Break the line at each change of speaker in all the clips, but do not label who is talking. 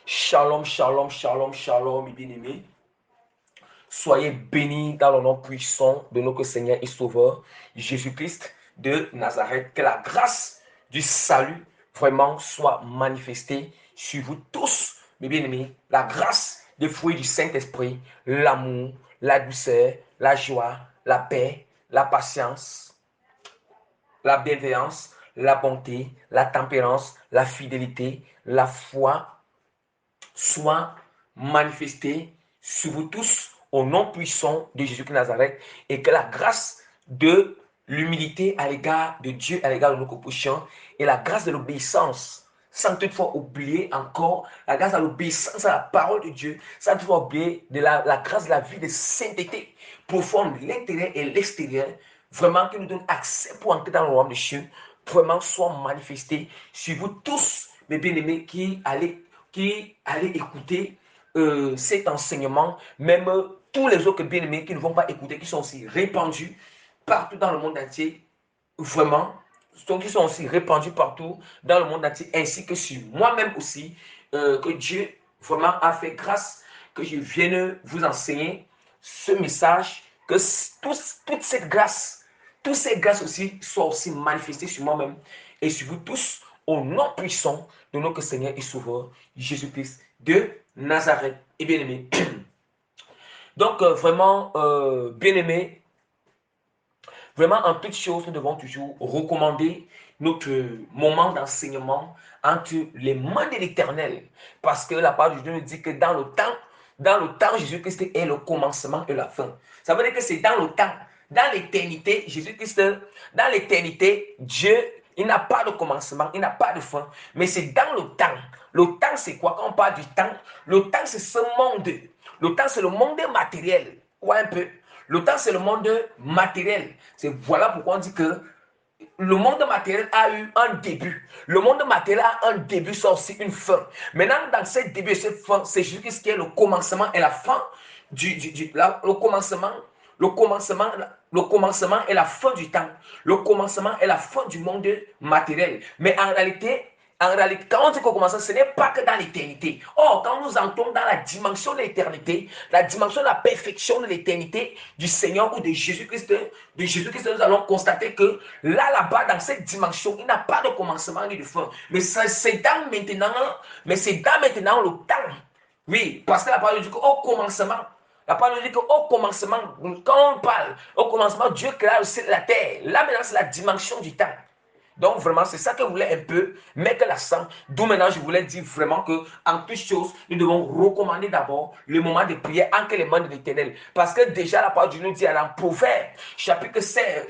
Shalom, shalom, shalom, shalom, mes bien-aimés. Soyez bénis dans le nom puissant de notre Seigneur et Sauveur, Jésus-Christ de Nazareth. Que la grâce du salut vraiment soit manifestée sur vous tous, mes bien-aimés. La grâce des fruits du Saint-Esprit, l'amour, la douceur, la joie, la paix, la patience, la bienveillance, la bonté, la tempérance, la fidélité, la foi, soit manifesté sur vous tous au nom puissant de Jésus-Christ de Nazareth, et que la grâce de l'humilité à l'égard de Dieu, à l'égard de nos prochains, et la grâce de l'obéissance, sans toutefois oublier encore la grâce de l'obéissance à la parole de Dieu, sans toutefois oublier de la grâce de la vie de sainteté profonde, l'intérieur et l'extérieur, vraiment qui nous donne accès pour entrer dans le royaume de Dieu, vraiment soit manifesté sur vous tous, mes bien-aimés, qui allez écouter cet enseignement, même tous les autres bien-aimés qui ne vont pas écouter, qui sont aussi répandus partout dans le monde entier, vraiment, qui sont aussi répandus partout dans le monde entier, ainsi que sur moi-même aussi, que Dieu vraiment a fait grâce, que je vienne vous enseigner ce message, que toute cette grâce, toutes ces grâces aussi soient aussi manifestées sur moi-même et sur vous tous, au nom puissant de notre Seigneur et Sauveur, Jésus-Christ de Nazareth. Et bien aimé. Donc, vraiment, bien aimé, vraiment, en toutes choses, nous devons toujours recommander notre moment d'enseignement entre les mains de l'Éternel. Parce que la parole de Dieu nous dit que dans le temps, Jésus-Christ est le commencement et la fin. Ça veut dire que c'est dans le temps, dans l'éternité, Jésus-Christ, dans l'éternité, Dieu, il n'a pas de commencement, il n'a pas de fin. Mais c'est dans le temps. Le temps, c'est quoi? Quand on parle du temps, le temps, c'est ce monde. Le temps, c'est le monde matériel. Ouais, un peu. Le temps, c'est le monde matériel. C'est voilà pourquoi on dit que le monde matériel a eu un début. Le monde matériel a un début, ça aussi une fin. Maintenant, dans ce début et cette fin, c'est juste ce qui est le commencement et la fin le commencement, le commencement et la fin du temps. Le commencement et la fin du monde matériel. Mais en réalité, quand on dit qu'on commence, ce n'est pas que dans l'éternité. Or, quand nous entrons dans la dimension de l'éternité, la dimension de la perfection de l'éternité du Seigneur ou de Jésus-Christ, nous allons constater que là-bas, dans cette dimension, il n'y a pas de commencement ni de fin. Mais c'est dans maintenant le temps. Oui, parce que la parole dit qu'au commencement, la parole dit qu'au commencement, quand on parle, au commencement, Dieu créa le ciel et la terre. Là, maintenant, c'est la dimension du temps. Donc vraiment, c'est ça que je voulais un peu mettre l'accent. D'où maintenant, je voulais dire vraiment que en toutes choses, nous devons recommander d'abord le moment de prière entre les mains de l'Éternel. Parce que déjà, la parole de Dieu nous dit dans Proverbe chapitre 16,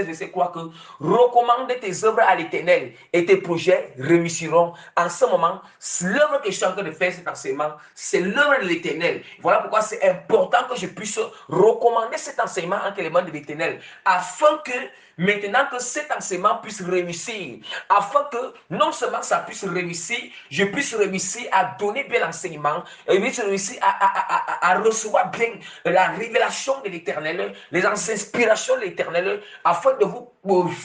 verset quoi que recommande tes œuvres à l'Éternel et tes projets réussiront. En ce moment, l'œuvre que je suis en train de faire, cet enseignement, c'est l'œuvre de l'Éternel. Voilà pourquoi c'est important que je puisse recommander cet enseignement entre les mains de l'Éternel, afin que maintenant que cet enseignement puisse réussir, afin que non seulement ça puisse réussir, je puisse réussir à donner bien l'enseignement, et puisse réussir à recevoir bien la révélation de l'Éternel, les inspirations de l'Éternel, afin de vous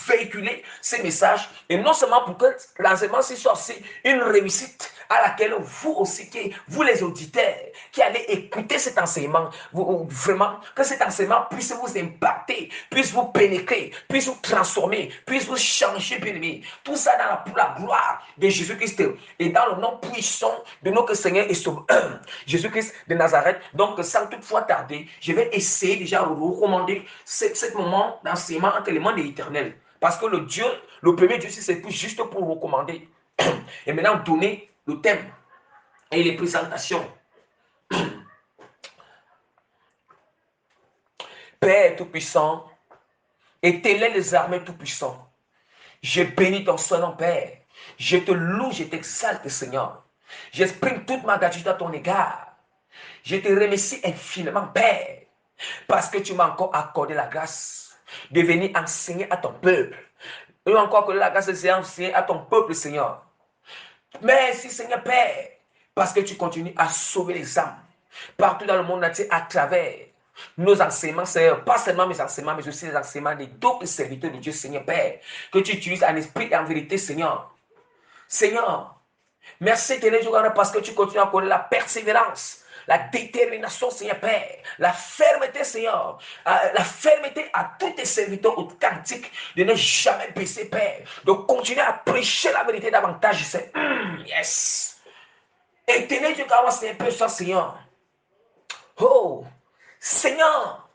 véhiculer ces messages, et non seulement pour que l'enseignement soit aussi une réussite à laquelle vous aussi, vous les auditeurs, qui allez écouter cet enseignement, vraiment, que cet enseignement puisse vous impacter, puisse vous pénétrer, puisse vous transformer, puisse vous changer, bien aimé. Tout ça pour la gloire de Jésus-Christ et dans le nom puissant de notre Seigneur et Sauveur, Jésus-Christ de Nazareth. Donc, sans toutefois tarder, je vais essayer déjà de vous recommander ce moment d'enseignement entre les mains de l'Éternel. Parce que le premier Dieu, c'est juste pour vous recommander. Et maintenant, donner le thème et les présentations. Père Tout-Puissant, Éternel des armées Tout-Puissant, je bénis ton Saint-Nom, Père. Je te loue, je t'exalte, Seigneur. J'exprime toute ma gratitude à ton égard. Je te remercie infiniment, Père, parce que tu m'as encore accordé la grâce de venir enseigner à ton peuple. Et encore que la grâce de enseigner à ton peuple, Seigneur. Merci, Seigneur Père, parce que tu continues à sauver les âmes partout dans le monde entier à travers nos enseignements, Seigneur, pas seulement mes enseignements, mais aussi les enseignements des d'autres serviteurs de Dieu, Seigneur Père, que tu utilises en esprit et en vérité, Seigneur. Seigneur, Merci, Éternel Dieu, parce que tu continues à connaître la persévérance, la détermination, Seigneur Père, la fermeté, Seigneur, la fermeté à tous tes serviteurs authentiques de ne jamais baisser, Père, de continuer à prêcher la vérité davantage. C'est yes. Éternel Dieu, car c'est un peu ça, Seigneur. Oh, Seigneur,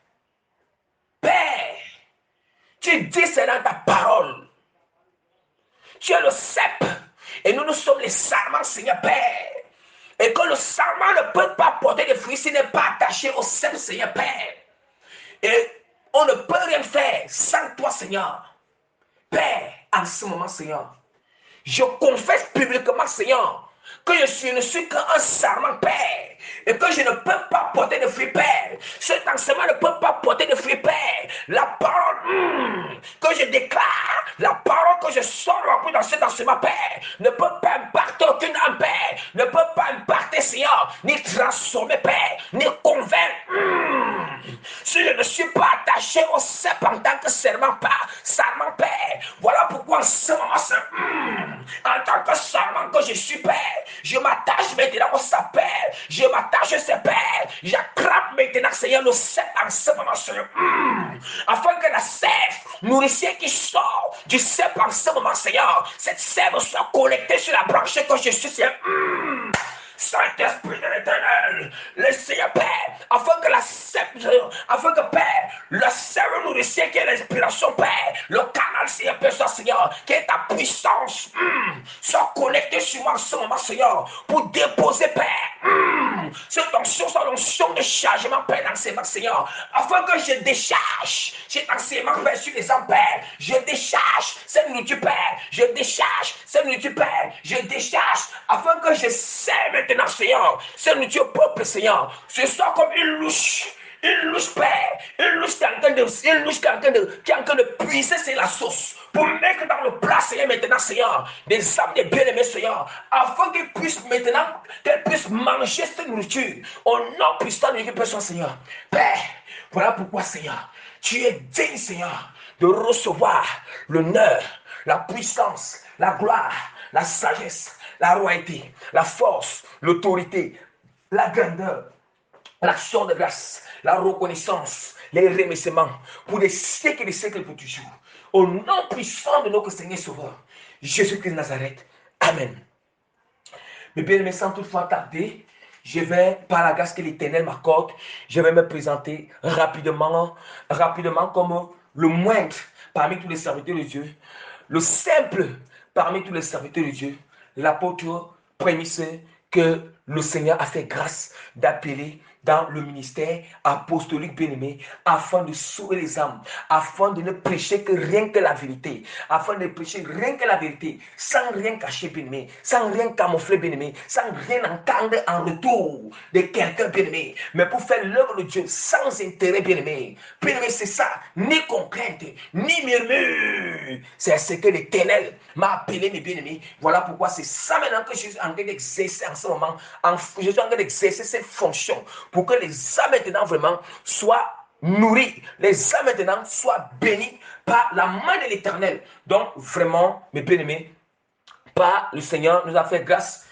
Père, tu dis c'est dans ta parole. Tu es le cep et nous sommes les sarments, Seigneur Père. Et que le sarment ne peut pas porter de fruits s'il n'est pas attaché au cep, Seigneur Père. Et on ne peut rien faire sans toi, Seigneur. Père, en ce moment, Seigneur, je confesse publiquement, Seigneur, que je ne suis qu'un sarment, Père, et que je ne peux pas porter de fruits, Père. Cet enseignement ne peut pas porter de fruits, Père. La parole que je déclare, la parole que je sors dans cet enseignement, Père, ne peut pas impacter aucune âme, Père, ne peut pas impacter, Seigneur, ni transformer, Père, ni convaincre. Si je ne suis pas attaché au cep en tant que sarment, Père, voilà pourquoi en ce moment, en tant que sarment que je suis, Père, je m'attache maintenant au cep, Père, je m'attache au cep, Père, j'attrape maintenant, Seigneur, le cep en ce moment, Seigneur, afin que la sève nourricière qui sort du cep en ce moment, Seigneur, cette sève soit connectée sur la branche que je suis, Seigneur. Saint-Esprit de l'Éternel, le Seigneur Père, afin que Père, la sève nourricière qui est l'inspiration, Père, le canal, Seigneur Père, Seigneur, qui est ta puissance, soit connecté sur moi en ce moment, Seigneur, pour déposer, Père, cette onction de chargement, Père, dans ces mains, Seigneur, afin que je décharge cet enseignement, Père, sur les hommes, Père, je décharge cette nourriture, Père, je décharge cette nourriture, Père, je décharge, afin que je sème maintenant, Seigneur, cette nourriture propre, Seigneur, ce soit comme une louche, Père, une louche qui est en train de puiser sur la sauce pour mettre dans le plat, Seigneur, maintenant, Seigneur, des âmes de bien-aimés, Seigneur, afin qu'elles puissent manger cette nourriture au nom puissant de Dieu, Seigneur. Père, voilà pourquoi, Seigneur, tu es digne, Seigneur, de recevoir l'honneur, la puissance, la gloire, la sagesse, la royauté, la force, l'autorité, la grandeur, l'action de grâce, la reconnaissance, les remerciements pour des siècles et des siècles pour toujours. Au nom puissant de notre Seigneur Sauveur, Jésus-Christ de Nazareth. Amen. Mais bien aimé, sans toutefois tarder, je vais, par la grâce que l'Éternel m'accorde, je vais me présenter rapidement comme le moindre parmi tous les serviteurs de Dieu, le simple parmi tous les serviteurs de Dieu, l'apôtre prémisse que le Seigneur a fait grâce d'appeler dans le ministère apostolique bien-aimé afin de sauver les âmes, afin de ne prêcher que rien que la vérité, afin de prêcher rien que la vérité, sans rien cacher bien-aimé, sans rien camoufler bien-aimé, sans rien entendre en retour de quelqu'un bien-aimé, mais pour faire l'œuvre de Dieu sans intérêt bien-aimé. Bien-aimé, c'est ça, ni contrainte, ni murmure. C'est ce que l'Éternel m'a appelé, mes bien-aimés. Voilà pourquoi c'est ça maintenant que je suis en train d'exercer en ce moment. Je suis en train d'exercer cette fonction pour que les âmes maintenant vraiment soient nourries, les âmes maintenant soient bénies par la main de l'Éternel. Donc vraiment, mes bien-aimés, par le Seigneur nous a fait grâce.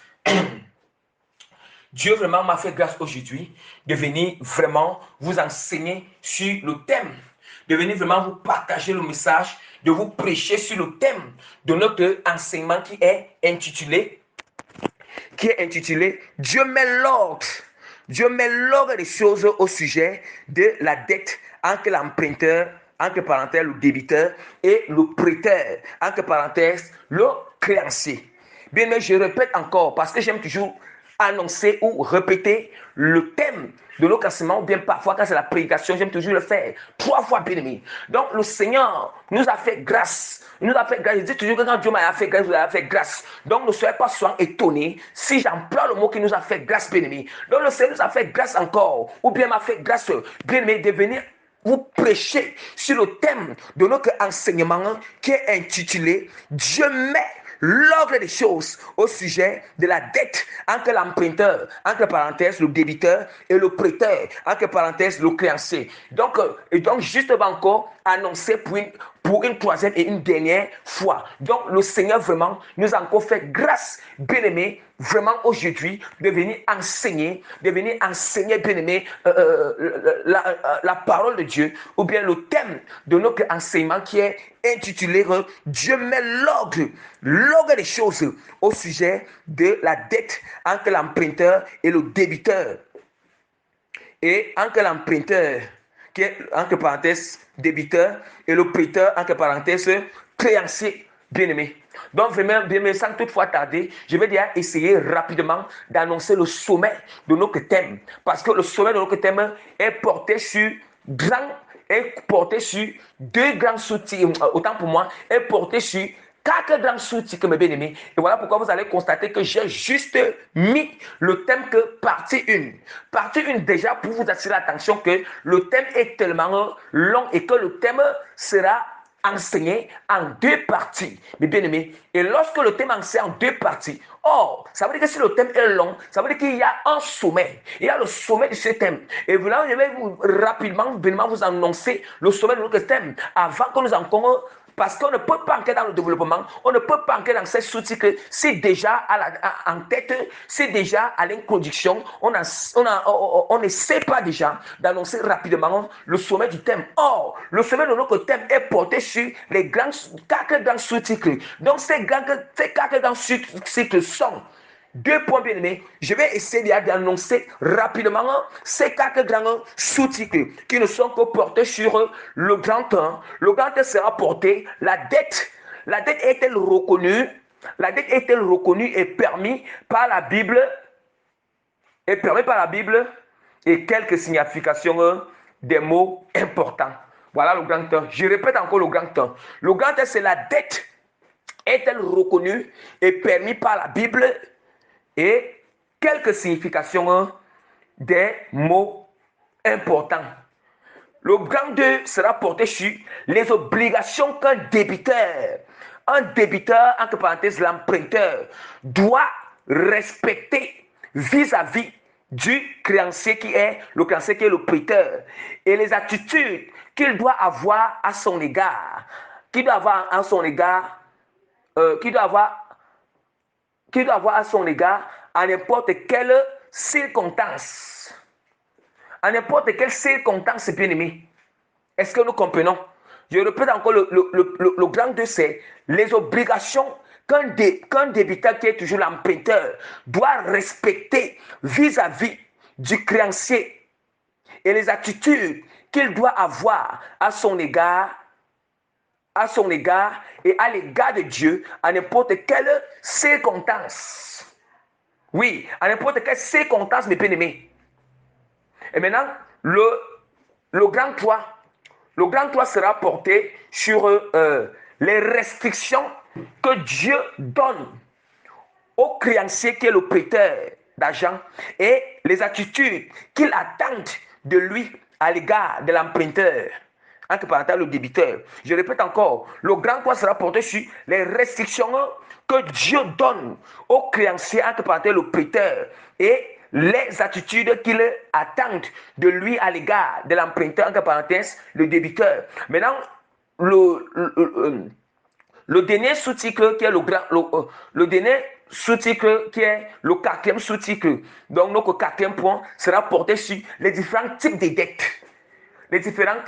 Dieu vraiment m'a fait grâce aujourd'hui de venir vraiment vous enseigner sur le thème, de venir vraiment vous partager le message, de vous prêcher sur le thème de notre enseignement qui est intitulé Dieu met l'ordre. Dieu met l'ordre des choses au sujet de la dette entre l'emprunteur, entre parenthèses, le débiteur, et le prêteur, entre parenthèses, le créancier. Bien, mais je répète encore, parce que j'aime toujours annoncer ou répéter le thème de nos enseignements, ou bien parfois quand c'est la prédication, j'aime toujours le faire 3 fois, bien aimé. Donc le Seigneur nous a fait grâce. Il nous a fait grâce. Je dis toujours que quand Dieu m'a fait grâce, vous a fait grâce. Donc ne soyez pas souvent étonnés si j'emploie le mot qui nous a fait grâce, bien aimé. Donc le Seigneur nous a fait grâce encore, ou bien m'a fait grâce, bien aimé, de venir vous prêcher sur le thème de notre enseignement qui est intitulé Dieu met l'ordre des choses au sujet de la dette entre l'emprunteur, entre parenthèses, le débiteur, et le prêteur, entre parenthèses, le créancier. Donc justement encore, annoncer pour une troisième et une dernière fois. Donc, le Seigneur vraiment nous a encore fait grâce, bien-aimés, vraiment aujourd'hui, de venir enseigner, bien-aimés, la parole de Dieu, ou bien le thème de notre enseignement qui est intitulé Dieu met l'ordre des choses au sujet de la dette entre l'emprunteur et le débiteur. Et entre l'emprunteur, qui est entre parenthèses débiteur, et le prêteur, entre parenthèses créancier, bien-aimé. Donc, vraiment, bien, sans toutefois tarder, je vais déjà essayer rapidement d'annoncer le sommet de notre thème. Parce que le sommet de notre thème est porté sur deux grands sous-titres, autant pour moi, est porté sur quatre grands sous-titres, mes bien-aimés. Et voilà pourquoi vous allez constater que j'ai juste mis le thème que partie 1. Partie 1, déjà, pour vous attirer l'attention que le thème est tellement long et que le thème sera enseigné en deux parties, mes bien-aimés. Et lorsque le thème est enseigné en deux parties, ça veut dire que si le thème est long, ça veut dire qu'il y a un sommet. Il y a le sommet de ce thème. Et voilà, je vais rapidement vous annoncer le sommet de notre thème avant que nous encore. Parce qu'on ne peut pas entrer dans le développement, on ne peut pas entrer dans ces sous-titres si déjà en tête, si déjà à l'introduction, on ne sait pas déjà d'annoncer rapidement le sommet du thème. Or, le sommet de notre thème est porté sur les quatre grands sous-titres. Donc, ces quatre grands sous-titres sont deux points bien aimés. Je vais essayer d'annoncer rapidement ces quatre grands sous-titres qui ne sont que portés sur le grand 1. Le grand 1 sera porté la dette. La dette est-elle reconnue? La dette est-elle reconnue et permise par la Bible? Et quelques significations des mots importants. Voilà le grand 1. Je répète encore le grand 1. Le grand 1, c'est la dette. Est-elle reconnue et permise par la Bible? Et quelques significations des mots importants. Le grand 2 sera porté sur les obligations qu'un débiteur, entre parenthèses l'emprunteur, doit respecter vis-à-vis du créancier qui est le prêteur, et les attitudes qu'il doit avoir à son égard, à n'importe quelle circonstance. À n'importe quelle circonstance, bien-aimé. Est-ce que nous comprenons? Je répète encore, le grand 2, c'est les obligations qu'un débiteur qui est toujours l'emprunteur doit respecter vis-à-vis du créancier et les attitudes qu'il doit avoir à son égard et à l'égard de Dieu à n'importe quelle circonstance. Oui, à n'importe quelle circonstance, mes bien-aimés. Et maintenant, le grand 3 sera porté sur les restrictions que Dieu donne au créancier qui est le prêteur d'argent et les attitudes qu'il attend de lui à l'égard de l'emprunteur, entre parenthèses le débiteur. Je répète encore, le grand 3 sera porté sur les restrictions que Dieu donne au créancier, entre parenthèses le prêteur, et les attitudes qu'il attend de lui à l'égard de l'emprunteur, entre parenthèses le débiteur. Maintenant, le dernier sous-titre qui est le dernier sous-titre qui est le quatrième sous-titre, donc notre quatrième point sera porté sur les différents types de dettes. Les différents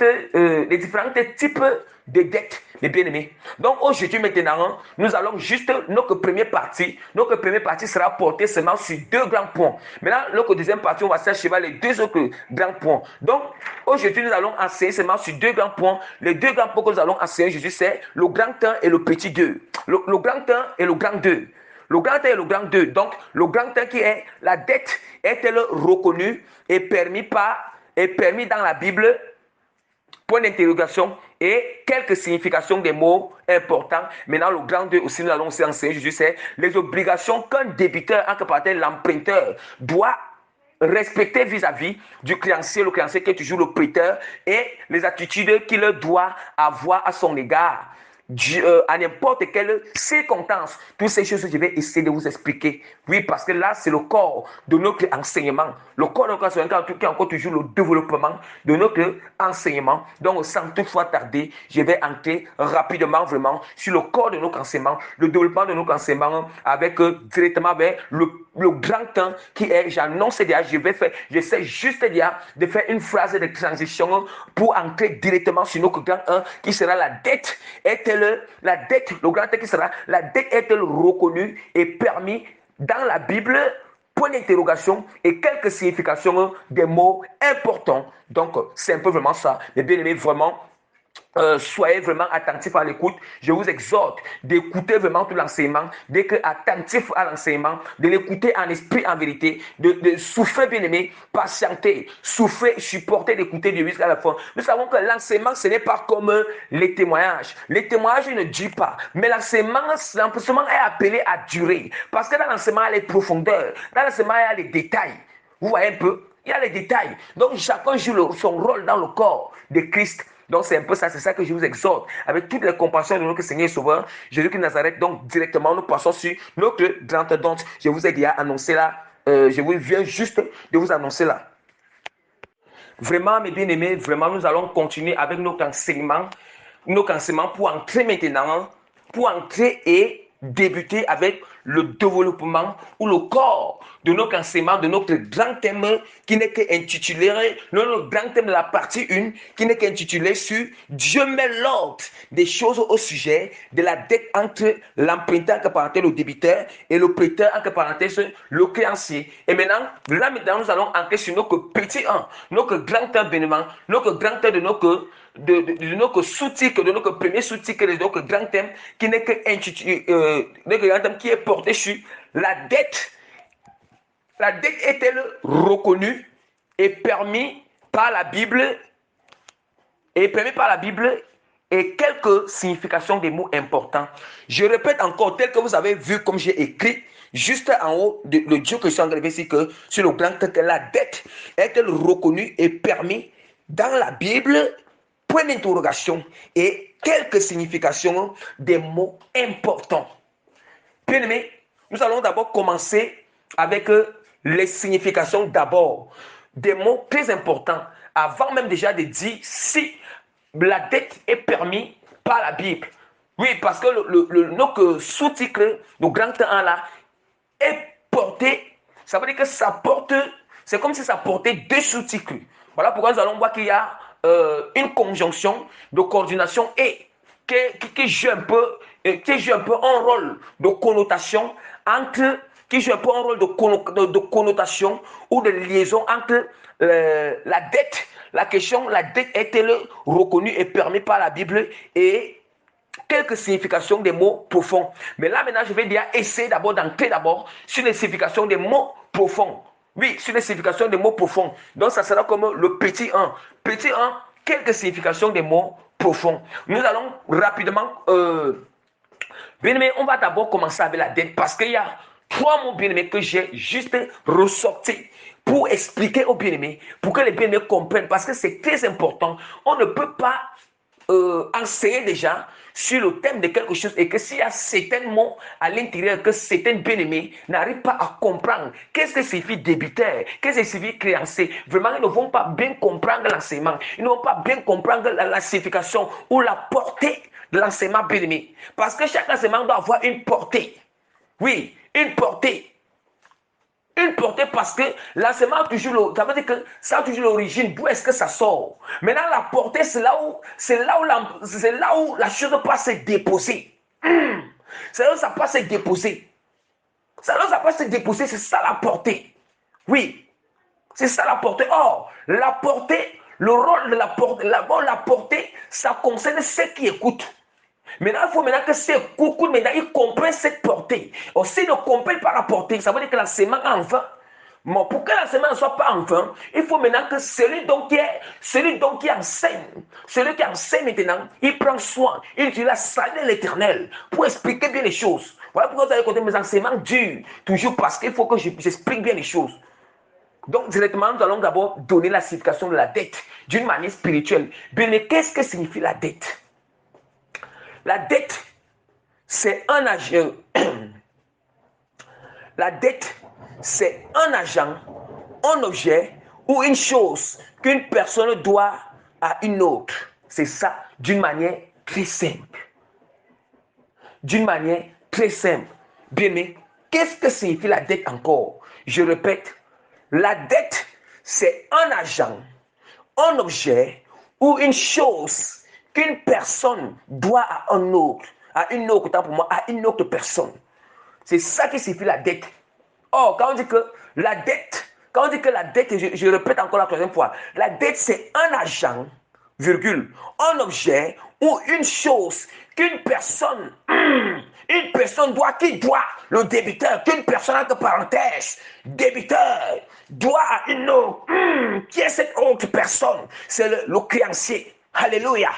types de dettes, mes bien-aimés. Donc aujourd'hui maintenant, nous allons juste notre première partie. Notre première partie sera portée seulement sur deux grands points. Maintenant, notre deuxième partie, on va s'achever les deux autres grands points. Donc aujourd'hui, nous allons enseigner seulement sur deux grands points. Les deux grands points que nous allons enseigner aujourd'hui, c'est le grand 1 et le petit 2. Le grand 1 et le grand 2. Le grand 1 et le grand 2. Donc le grand 1 qui est la dette est-elle reconnue et permis dans la Bible? Point d'interrogation et quelques significations des mots importants. Maintenant, le grand 2 aussi, nous allons aussi enseigner aujourd'hui, c'est les obligations qu'un débiteur, entre parenthèses l'emprunteur, doit respecter vis-à-vis du créancier, le créancier qui est toujours le prêteur, et les attitudes qu'il doit avoir à son égard. à n'importe quelle circonstance. Toutes ces choses, je vais essayer de vous expliquer. Oui, parce que là, c'est le corps de notre enseignement. Le corps de notre enseignement qui est encore toujours le développement de notre enseignement. Donc, sans toutefois tarder, je vais entrer rapidement vraiment sur le corps de notre enseignement, le développement de notre enseignement avec directement vers le grand temps qui est, j'annonce déjà, j'essaie juste déjà de faire une phrase de transition pour entrer directement sur notre grand 1 qui sera la dette. La dette, le grand temps qui sera, la dette est-elle reconnue et permis dans la Bible? Point d'interrogation et quelques significations des mots importants. Donc, c'est un peu vraiment ça. Mais bien aimé, vraiment, soyez vraiment attentifs à l'écoute. Je vous exhorte d'écouter vraiment tout l'enseignement, d'être attentif à l'enseignement, de l'écouter en esprit, en vérité, de souffrir, bien aimé, patienter, souffrir, supporter, d'écouter Dieu jusqu'à la fin. Nous savons que l'enseignement, ce n'est pas comme les témoignages. Les témoignages, ne durent pas. Mais l'enseignement est appelé à durer. Parce que dans l'enseignement, il y a les profondeurs. Dans l'enseignement, il y a les détails. Vous voyez un peu? Il y a les détails. Donc, chacun joue son rôle dans le corps de Christ. Donc, c'est un peu ça, c'est ça que je vous exhorte. Avec toute la compassion de notre Seigneur et Sauveur, Jésus-Christ de Nazareth. Donc, directement, nous passons sur notre grand don. Je vous ai déjà annoncé là. Je vous viens juste de vous annoncer là. Vraiment, mes bien-aimés, vraiment, nous allons continuer avec notre enseignement pour entrer maintenant, pour entrer et débuter avec le développement ou le corps de notre enseignement, de notre grand thème qui n'est qu'intitulé, notre grand thème de la partie 1, qui n'est qu'intitulé sur Dieu met l'ordre des choses au sujet de la dette entre l'emprunteur, entre parenthèses, le débiteur, et le prêteur, entre parenthèses, le créancier. Et maintenant, nous allons entrer sur notre petit 1, notre grand thème bénévent, notre grand thème de notre sous-titre, de notre premier sous-titre, de notre grand thème, qui n'est grand thème qui est porté sur la dette. La dette est-elle reconnue et permise par la Bible et quelques significations des mots importants. Je répète encore, tel que vous avez vu, comme j'ai écrit, juste en haut, le Dieu que je suis en train de ici, que sur le grand que la dette est-elle reconnue et permise dans la Bible? Point d'interrogation et quelques significations des mots importants. Bien aimé, nous allons d'abord commencer avec les significations d'abord des mots très importants avant même déjà de dire si la dette est permise par la Bible. Oui, parce que notre sous-titre, le grand 1 là, est porté, ça veut dire que ça porte, c'est comme si ça portait deux sous-titres. Voilà pourquoi nous allons voir qu'il y a une conjonction de coordination et qui joue un peu un rôle de connotation de connotation ou de liaison entre la dette. La question, la dette est-elle reconnue et permise par la Bible et quelques significations des mots profonds. Mais là, maintenant, je vais déjà essayer d'entrer sur les significations des mots profonds. Oui, sur les significations des mots profonds. Donc, ça sera comme le petit 1. Petit 1, quelques significations des mots profonds. Nous allons rapidement... bien-aimé, on va d'abord commencer avec la dette parce qu'il y a 3 mots, bien-aimés, que j'ai juste ressortis pour expliquer aux bien-aimés, pour que les bien-aimés comprennent, parce que c'est très important. On ne peut pas enseigner déjà sur le thème de quelque chose et que s'il y a certains mots à l'intérieur que certains bien-aimés n'arrivent pas à comprendre, qu'est-ce que signifie débiteur, qu'est-ce que signifie créancier, vraiment ils ne vont pas bien comprendre l'enseignement, ils ne vont pas bien comprendre la signification ou la portée de l'enseignement bien-aimé. Parce que chaque enseignement doit avoir une portée. Oui, une portée. Une portée parce que l'enseignement a toujours, ça veut dire que ça a toujours l'origine, d'où est-ce que ça sort. Maintenant, la portée, c'est là où la chose peut se déposer. C'est là où ça peut se déposer. C'est là où ça peut se déposer, c'est ça la portée. Oui, c'est ça la portée. Or, la portée, le rôle de la portée, ça concerne ceux qui écoutent. Maintenant, il faut que ces coucous, ils comprennent cette portée. Aussi, ils ne comprennent pas la portée. Ça veut dire que l'enseignement a enfin. Mais pour que l'enseignement ne soit pas enfin, il faut maintenant que celui qui enseigne maintenant, il prend soin, il utilise la salle de l'éternel pour expliquer bien les choses. Voilà pourquoi vous avez écouté mes enseignements durs, toujours parce qu'il faut que j'explique bien les choses. Donc, directement, nous allons d'abord donner la signification de la dette d'une manière spirituelle. Mais qu'est-ce que signifie la dette? La dette, c'est un agent. La dette, c'est un agent, un objet ou une chose qu'une personne doit à une autre. C'est ça d'une manière très simple. D'une manière très simple. Bien, mais qu'est-ce que signifie la dette encore? Je répète, la dette, c'est un agent, un objet ou une chose qu'une personne doit à un autre, à une autre, autant pour moi, à une autre personne. C'est ça qui signifie la dette. Or, quand on dit que la dette, je répète encore la troisième fois, la dette c'est un agent, virgule, un objet ou une chose qu'une personne, qui doit, le débiteur, qu'une personne entre parenthèses, débiteur, doit à une autre, qui est cette autre personne? C'est le créancier. Alléluia.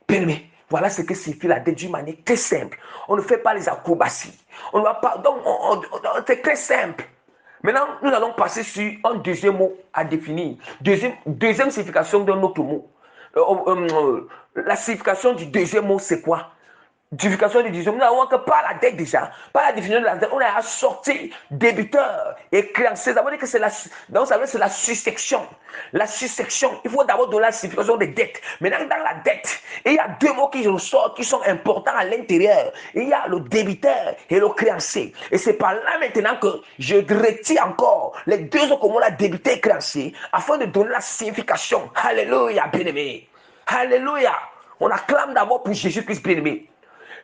Bien-aimé, voilà ce que signifie la dette d'une manière très simple. On ne fait pas les acrobaties. On ne va pas. Donc, c'est très simple. Maintenant, nous allons passer sur un deuxième mot à définir. Deuxième signification d'un autre mot. La signification du deuxième mot, c'est quoi? Justification du deuxième. Nous n'avons que par la dette déjà, par la définition de la dette, on a sorti débiteur et créancier. Ça veut dire que c'est la succession. La succession. Il faut d'abord donner la signification des dettes. Maintenant, dans la dette, il y a deux mots qui ressortent, qui sont importants à l'intérieur. Il y a le débiteur et le créancier. Et c'est par là maintenant que je retire encore les deux autres mots, la débiteur et créancier, afin de donner la signification. Alléluia, bien-aimé. Alléluia. On acclame d'abord pour Jésus-Christ, bien-aimé.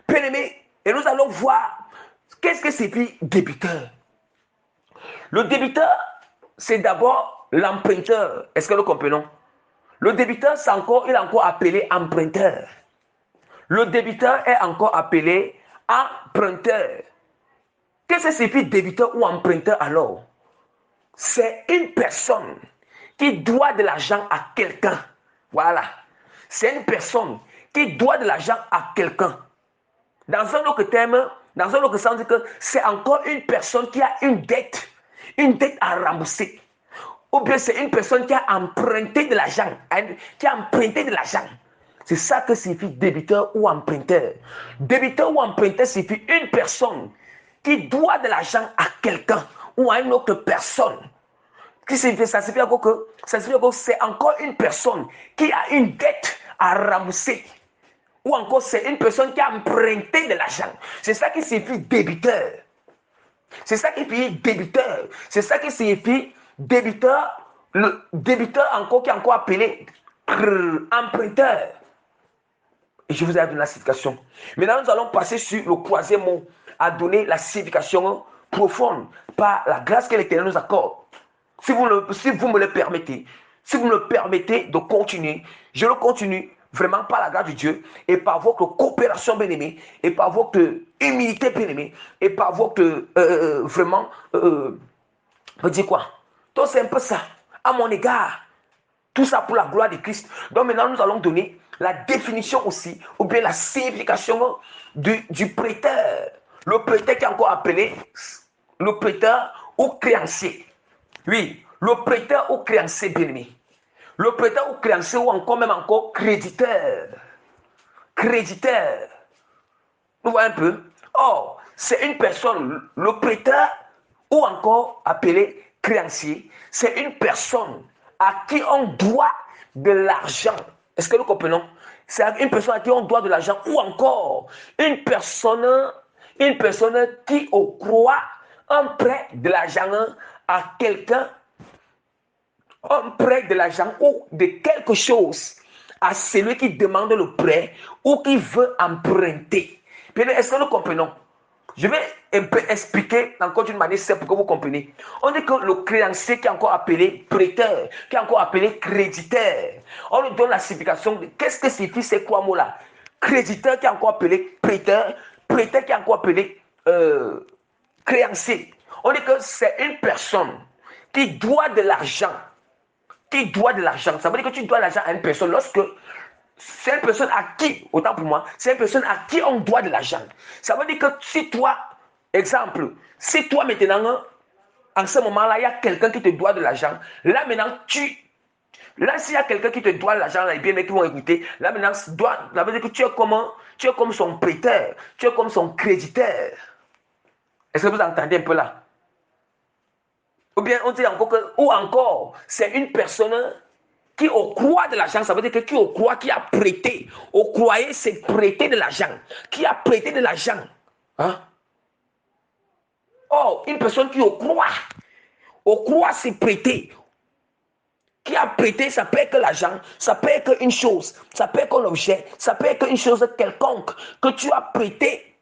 Bien-aimé, et nous allons voir qu'est-ce que signifie débiteur. Le débiteur, c'est d'abord l'emprunteur. Est-ce que nous comprenons? Le débiteur, il est encore appelé emprunteur. Le débiteur est encore appelé emprunteur. Qu'est-ce que signifie débiteur ou emprunteur alors? C'est une personne qui doit de l'argent à quelqu'un. Voilà. C'est une personne qui doit de l'argent à quelqu'un. Dans un autre terme, dans un autre sens, c'est encore une personne qui a une dette à rembourser. Ou bien c'est une personne qui a emprunté de l'argent. C'est ça que signifie débiteur ou emprunteur. Débiteur ou emprunteur signifie une personne qui doit de l'argent à quelqu'un ou à une autre personne. Ça signifie que c'est encore une personne qui a une dette à rembourser. Ou encore, c'est une personne qui a emprunté de l'argent. C'est ça qui signifie débiteur. C'est ça qui signifie débiteur. C'est ça qui signifie débiteur. Le débiteur encore qui est encore appelé emprunteur. Et je vous ai donné la signification. Maintenant, nous allons passer sur le troisième mot, à donner la signification profonde par la grâce que l'Éternel nous accorde. Si vous me le permettez, de continuer, je le continue vraiment par la grâce de Dieu et par votre coopération bien-aimée et par votre humilité bien-aimée et par votre vraiment, je dis quoi? Donc c'est un peu ça, à mon égard. Tout ça pour la gloire de Christ. Donc maintenant nous allons donner la définition aussi, ou bien la signification du prêteur. Le prêteur qui est encore appelé le prêteur ou créancier. Oui, le prêteur ou créancier bien-aimé. Le prêteur ou créancier ou encore créditeur. Créditeur. Vous voyez un peu? Or, c'est une personne, le prêteur ou encore appelé créancier, c'est une personne à qui on doit de l'argent. Est-ce que nous comprenons? C'est une personne à qui on doit de l'argent ou encore une personne qui octroie un prêt de l'argent à quelqu'un, un prêt de l'argent ou de quelque chose à celui qui demande le prêt ou qui veut emprunter. Bien, est-ce que nous comprenons? Je vais un peu expliquer encore d'une manière simple pour que vous compreniez. On dit que le créancier qui est encore appelé prêteur, qui est encore appelé créditeur, on lui donne la signification de qu'est-ce que signifie ces trois mots-là. Créditeur qui est encore appelé prêteur, prêteur qui est encore appelé créancier. On dit que c'est une personne qui doit de l'argent. Ça veut dire que tu dois de l'argent à une personne lorsque c'est une personne à qui, autant pour moi, c'est une personne à qui on doit de l'argent. Ça veut dire que si toi maintenant, en ce moment-là, il y a quelqu'un qui te doit de l'argent, là maintenant, Là, s'il y a quelqu'un qui te doit l'argent, là, bien, mais qui vont écouter, là maintenant, ça veut dire que tu es comme son prêteur, tu es comme son créditeur. Est-ce que vous entendez un peu là? Ou bien on dit encore que, ou encore, c'est une personne qui octroie de l'argent, ça veut dire que qui octroie, qui a prêté. Octroyer, c'est prêter de l'argent. Qui a prêté de l'argent. Hein? Oh, une personne qui octroie, c'est prêter. Qui a prêté, ça peut être l'argent, ça peut être une chose, ça peut être un objet, ça peut être une chose quelconque que tu as prêté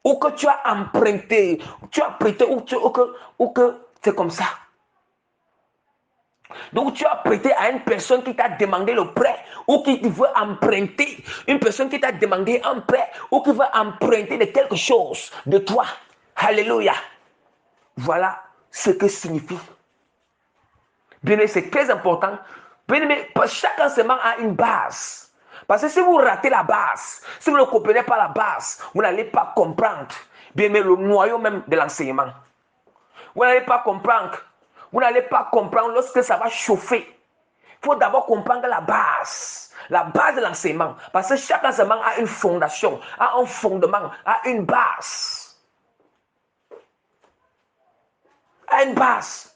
ou que tu as emprunté. Tu as prêté ou que c'est comme ça. Donc tu as prêté à une personne qui t'a demandé le prêt ou qui veut emprunter. Une personne qui t'a demandé un prêt ou qui veut emprunter de quelque chose de toi. Alléluia. Voilà ce que signifie. Bien aimé, c'est très important. Bien aimé, chaque enseignement a une base. Parce que si vous ratez la base, si vous ne comprenez pas la base, vous n'allez pas comprendre. Bien aimé, le noyau même de l'enseignement. Vous n'allez pas comprendre. Vous n'allez pas comprendre lorsque ça va chauffer. Il faut d'abord comprendre la base de l'enseignement. Parce que chaque enseignement a une fondation, a un fondement, a une base. A une base.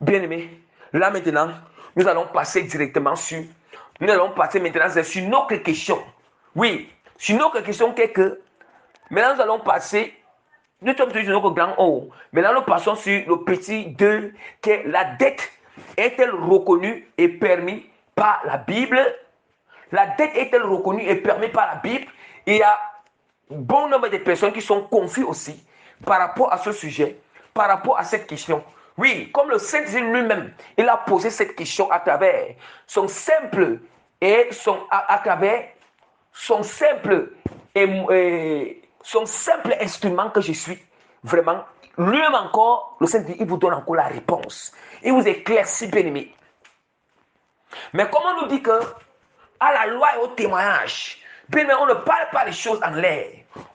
Bien aimé, là maintenant, nous allons passer directement sur notre question. Oui, sur notre question que maintenant nous allons passer. Nous sommes sur notre grand O. Maintenant, nous passons sur le petit 2, qui est la dette est-elle reconnue et permise par la Bible? La dette est-elle reconnue et permise par la Bible? Il y a bon nombre de personnes qui sont confuses aussi par rapport à ce sujet, par rapport à cette question. Oui, comme le Saint-Esprit lui-même, il a posé cette question à travers son simple et à travers son simple son simple instrument que je suis, vraiment, lui-même encore, le Saint-Esprit, il vous donne encore la réponse. Il vous éclaircit, bien-aimé. Mais comme on nous dit que à la loi et au témoignage, bien, on ne parle pas des choses en l'air.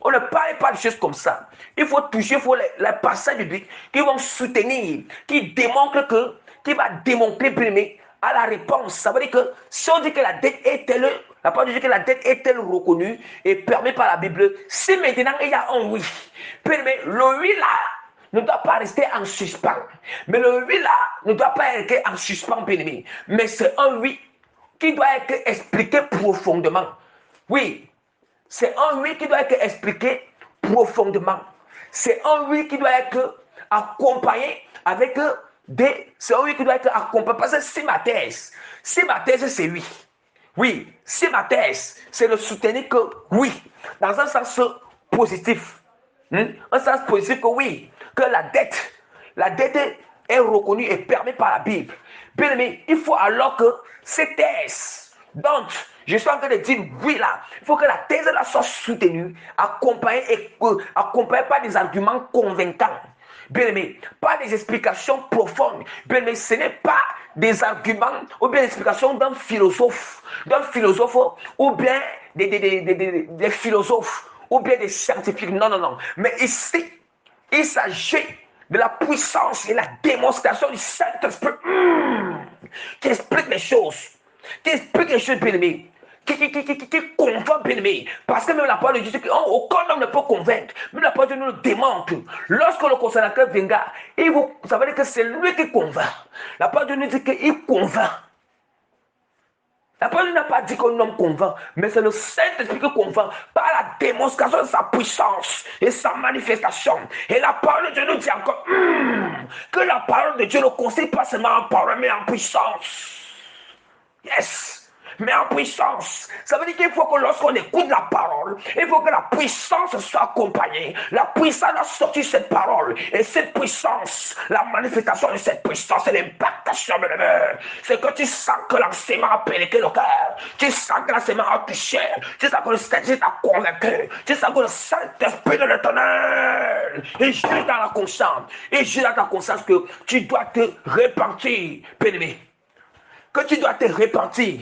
On ne parle pas des choses comme ça. Il faut toucher, il faut les passages bibliques qui vont soutenir, qui va démontrer, bien, à la réponse. Ça veut dire que si on dit que la dette est-elle, la parole dit que la dette est-elle reconnue et permise par la Bible, si maintenant il y a un oui, bien, le oui là ne doit pas rester en suspens. Mais le oui là ne doit pas être en suspens, bien aimé. Mais c'est un oui qui doit être expliqué profondément. Oui, c'est un oui qui doit être expliqué profondément. C'est un oui qui doit être accompagné avec c'est un oui qui doit être accompagné. Parce que si ma thèse c'est oui. Oui, si ma thèse, c'est de soutenir que oui, dans un sens positif. Un sens positif que oui, que la dette est reconnue et permise par la Bible. Bien aimé, il faut alors que ces thèses, donc, je suis en train de dire oui là, il faut que la thèse là soit soutenue, accompagnée par des arguments convaincants. Bien aimé, pas des explications profondes. Bien aimé, ce n'est pas des arguments ou bien des explications d'un philosophe ou bien des philosophes ou bien des scientifiques. Non, non, non. Mais ici, il s'agit de la puissance et la démonstration du Saint-Esprit qui explique les choses. Qui explique les choses, bien aimé. Qui convainc, bien aimé. Parce que même la parole de Dieu dit qu'aucun homme ne peut convaincre. Même la parole de Dieu nous le démontre. Lorsque le consolateur viendra, ça veut dire que c'est lui qui convainc. La parole de Dieu nous dit qu'il convainc. La parole n'a pas dit qu'un homme convainc, mais c'est le Saint-Esprit qui convainc par la démonstration de sa puissance et sa manifestation. Et la parole de Dieu nous dit encore que la parole de Dieu ne consiste pas seulement en parole, mais en puissance. Yes! Mais en puissance. Ça veut dire qu'il faut que lorsqu'on écoute la parole, il faut que la puissance soit accompagnée. La puissance a sorti cette parole. Et cette puissance, la manifestation de cette puissance et l'impactation, c'est que tu sens que l'enseignement a pénétré le cœur. Tu sens que l'enseignement a touché. Tu sens que le Saint-Esprit t'a convaincu. Tu sens que le Saint-Esprit de l'Éternel, il gît dans la conscience. Il gît dans ta conscience que tu dois te repentir, bien-aimé. Que tu dois te repentir.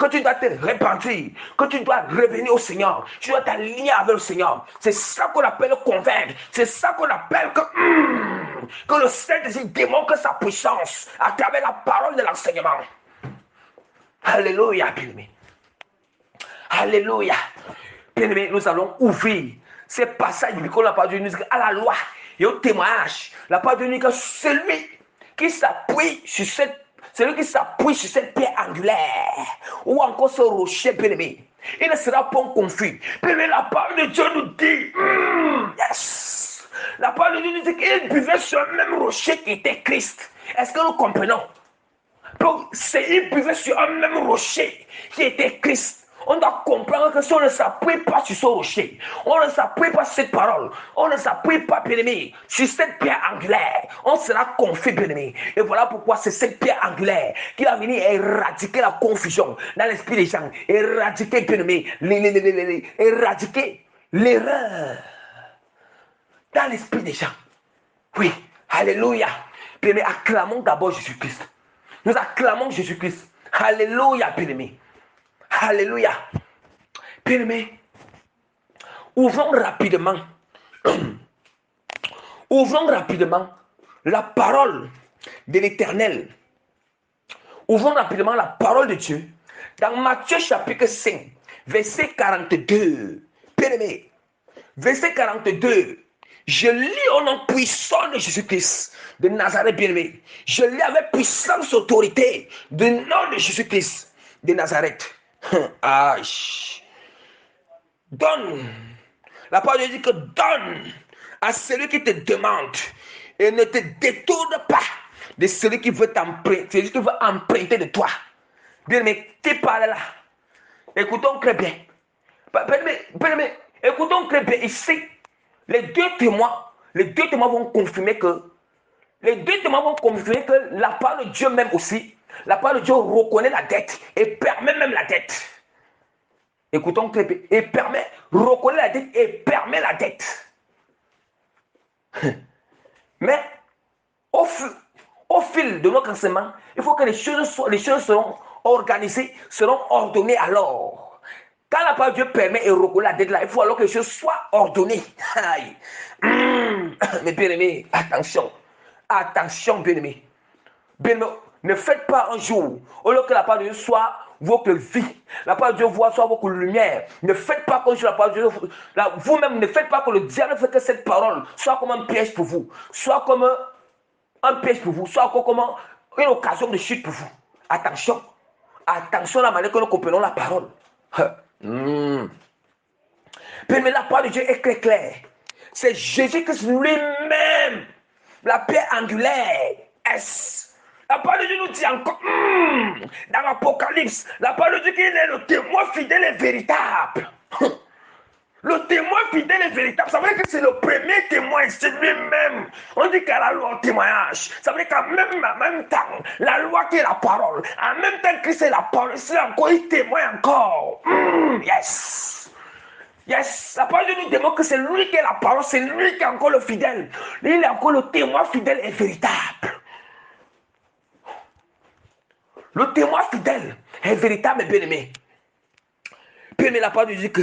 que tu dois te repentir, que tu dois revenir au Seigneur, tu dois t'aligner avec le Seigneur. C'est ça qu'on appelle convaincre. C'est ça qu'on appelle que le Saint-Esprit démontre sa puissance à travers la parole de l'enseignement. Alléluia, bien-aimé. Alléluia. Bien-aimé, nous allons ouvrir ces passages bibliques qu'on a parlé de nous à la loi et au témoignage. La parole de Dieu que celui qui s'appuie sur cette pierre angulaire ou encore ce rocher, bien-aimé, il ne sera pas confus. Bien-aimé, la parole de Dieu nous dit, yes. La parole de Dieu nous dit qu'il buvait sur le même rocher qui était Christ. Est-ce que nous comprenons? Donc, il buvait sur un même rocher qui était Christ. On doit comprendre que si on ne s'appuie pas sur ce rocher, on ne s'appuie pas sur cette parole, on ne s'appuie pas, bien-aimé, sur cette pierre angulaire, on sera confus, bien-aimé. Et voilà pourquoi c'est cette pierre angulaire qui va venir éradiquer la confusion dans l'esprit des gens, éradiquer, bien-aimé, éradiquer l'erreur dans l'esprit des gens. Oui, alléluia. Bien-aimé, acclamons d'abord Jésus-Christ. Nous acclamons Jésus-Christ. Alléluia, bien-aimé. Alléluia. Bien-aimé, ouvrons rapidement la parole de l'Éternel. Ouvrons rapidement la parole de Dieu dans Matthieu chapitre 5, verset 42. Bien-aimé, verset 42. Je lis au nom puissant de Jésus-Christ de Nazareth, bien-aimé. Je lis avec puissance, autorité, du nom de Jésus-Christ de Nazareth. Donne. La parole dit que donne à celui qui te demande et ne te détourne pas de celui qui veut t'emprunter, celui qui veut emprunter de toi. Bien, mais tu parles là. Écoutons très bien. Bien, écoutons très bien. Ici, les deux témoins vont confirmer que la parole de Dieu même aussi, la parole de Dieu reconnaît la dette et permet même la dette. Écoutons très bien. Et reconnaît la dette et permet la dette. Mais au fil de notre enseignement, il faut que les choses seront organisées, seront ordonnées alors. Quand la parole de Dieu permet et reconnaît la dette là, il faut alors que les choses soient ordonnées. Mais bien aimé, attention. Attention, bien aimé. Bien-aimé, ne faites pas un jour, au lieu que la parole de Dieu soit votre vie, la parole de Dieu soit votre lumière. Ne faites pas comme la parole de Dieu, vous-même ne faites pas que le diable fait que cette parole soit comme un piège pour vous, soit comme un piège pour vous, soit comme une occasion de chute pour vous. Attention, attention à la manière que nous comprenons la parole. Mais la parole de Dieu est très claire. C'est Jésus-Christ lui-même, la pierre angulaire. La parole de Dieu nous dit encore, dans l'Apocalypse, la parole de Dieu qu'il est le témoin fidèle et véritable. Le témoin fidèle et véritable, ça veut dire que c'est le premier témoin, c'est lui-même. On dit qu'à la loi, au témoignage, ça veut dire qu'en même temps, la loi qui est la parole, en même temps que c'est la parole, c'est encore, il témoigne encore. Yes. Yes, la parole de Dieu nous démontre que c'est lui qui est la parole, c'est lui qui est encore le fidèle. Il est encore le témoin fidèle et véritable. Le témoin fidèle est véritable et bien-aimé. Bien-aimé, la parole de Dieu que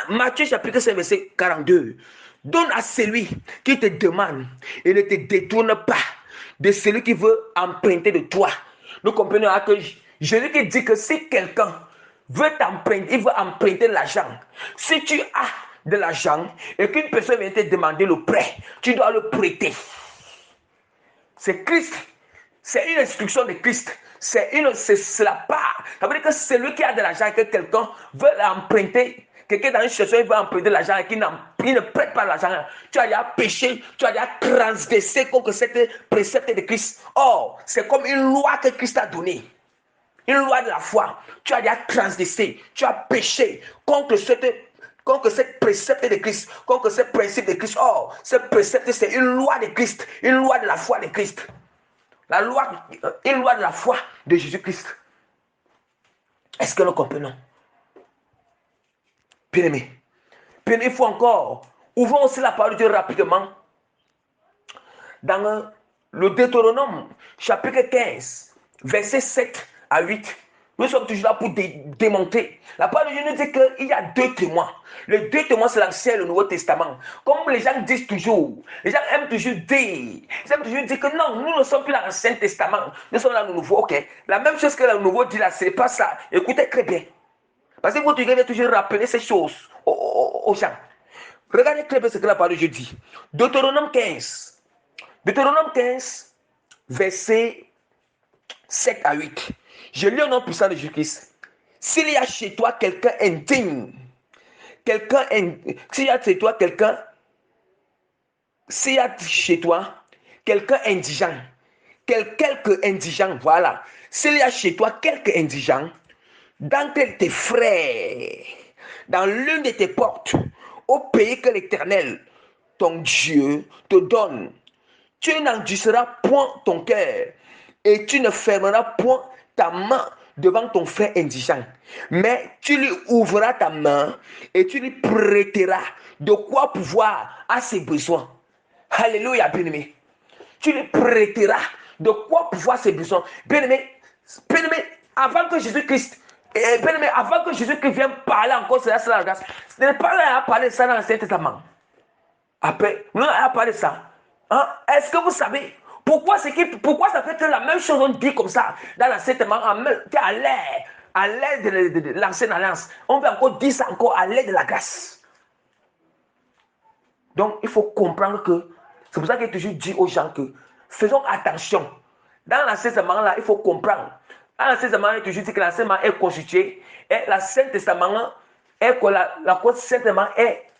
Matthieu chapitre 5 verset 42. Donne à celui qui te demande et ne te détourne pas de celui qui veut emprunter de toi. Nous comprenons que Jésus qui dit que si quelqu'un veut t'emprunter, il veut emprunter de l'argent. Si tu as de l'argent et qu'une personne vient te demander le prêt, tu dois le prêter. C'est Christ. C'est une instruction de Christ. C'est la part. Ça veut dire que celui qui a de l'argent et que quelqu'un veut l'emprunter, quelqu'un dans une situation, il veut emprunter de l'argent et qu'il ne prête pas l'argent. Tu as déjà péché, tu as déjà transgressé contre cette précepte de Christ. Or, c'est comme une loi que Christ a donnée. Une loi de la foi. Tu as déjà transgressé, tu as péché contre cette précepte de Christ, contre ce principe de Christ. Or, ce précepte, c'est une loi de Christ, une loi de la foi de Christ. Une loi de la foi de Jésus-Christ. Est-ce que nous comprenons? Bien-aimé. Il faut encore. Ouvrons aussi la parole de Dieu rapidement. Dans le Deutéronome, chapitre 15, versets 7 à 8. Nous sommes toujours là pour démontrer. La parole de Dieu nous dit qu'il y a 2 témoins. Les 2 témoins, c'est l'Ancien et le Nouveau Testament. Comme les gens disent toujours, les gens aiment toujours dire, ils aiment toujours dire que non, nous ne sommes plus dans l'Ancien Testament, nous sommes dans le Nouveau. Ok, la même chose que le Nouveau dit là, ce n'est pas ça. Écoutez très bien. Parce que vous devez toujours rappeler ces choses aux gens. Regardez très bien ce que la parole de Dieu dit. Deutéronome 15. Deutéronome 15, verset 7 à 8. Je lis au nom puissant de Jésus-Christ. S'il y a chez toi quelqu'un indigne, s'il y a chez toi quelqu'un indigent, quelque indigent, voilà. S'il y a chez toi quelque indigent, d'entre tes frères, dans l'une de tes portes, au pays que l'Éternel, ton Dieu, te donne, tu n'endurciras point ton cœur et tu ne fermeras point ta main devant ton frère indigent, mais tu lui ouvriras ta main et tu lui prêteras de quoi pouvoir à ses besoins. Alléluia, bien-aimé. Tu lui prêteras de quoi pouvoir ses besoins. Bien-aimé, avant que Jésus-Christ vienne parler encore de la grâce, ce n'est pas là à parler de ça dans l'Ancien Testament. Après, nous allons parler de ça. Hein? Est-ce que vous savez pourquoi ça fait la même chose on dit comme ça dans l'Ancien Testament à l'aide de l'Ancienne Alliance? On veut encore dire ça encore à l'aide de la grâce. Donc, il faut comprendre que c'est pour ça que je toujours dis aux gens que faisons attention. Dans l'Ancien Testament, là, il faut comprendre. Dans l'Ancien Testament, il toujours dit que l'Ancien Testament est constitué et l'Ancien Testament est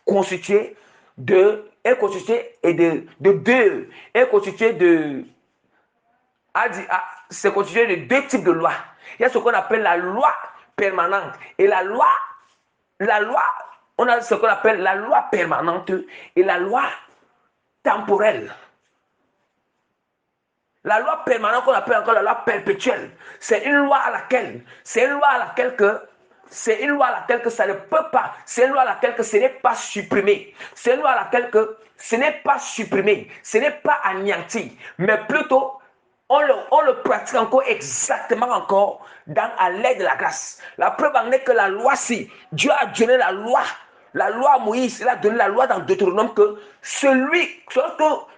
constitué de c'est constitué de 2 types de lois. Il y a ce qu'on appelle la loi permanente et la loi, on a ce qu'on appelle la loi permanente et la loi temporelle. La loi permanente qu'on appelle encore la loi perpétuelle, c'est une loi à laquelle ça ne peut pas, c'est une loi à laquelle que ce n'est pas supprimé, c'est une loi à laquelle que ce n'est pas supprimé, ce n'est pas anéanti, mais plutôt on le pratique encore exactement encore à l'aide de la grâce. La preuve en est que la loi, si Dieu a donné la loi à Moïse, il a donné la loi dans Deutéronome que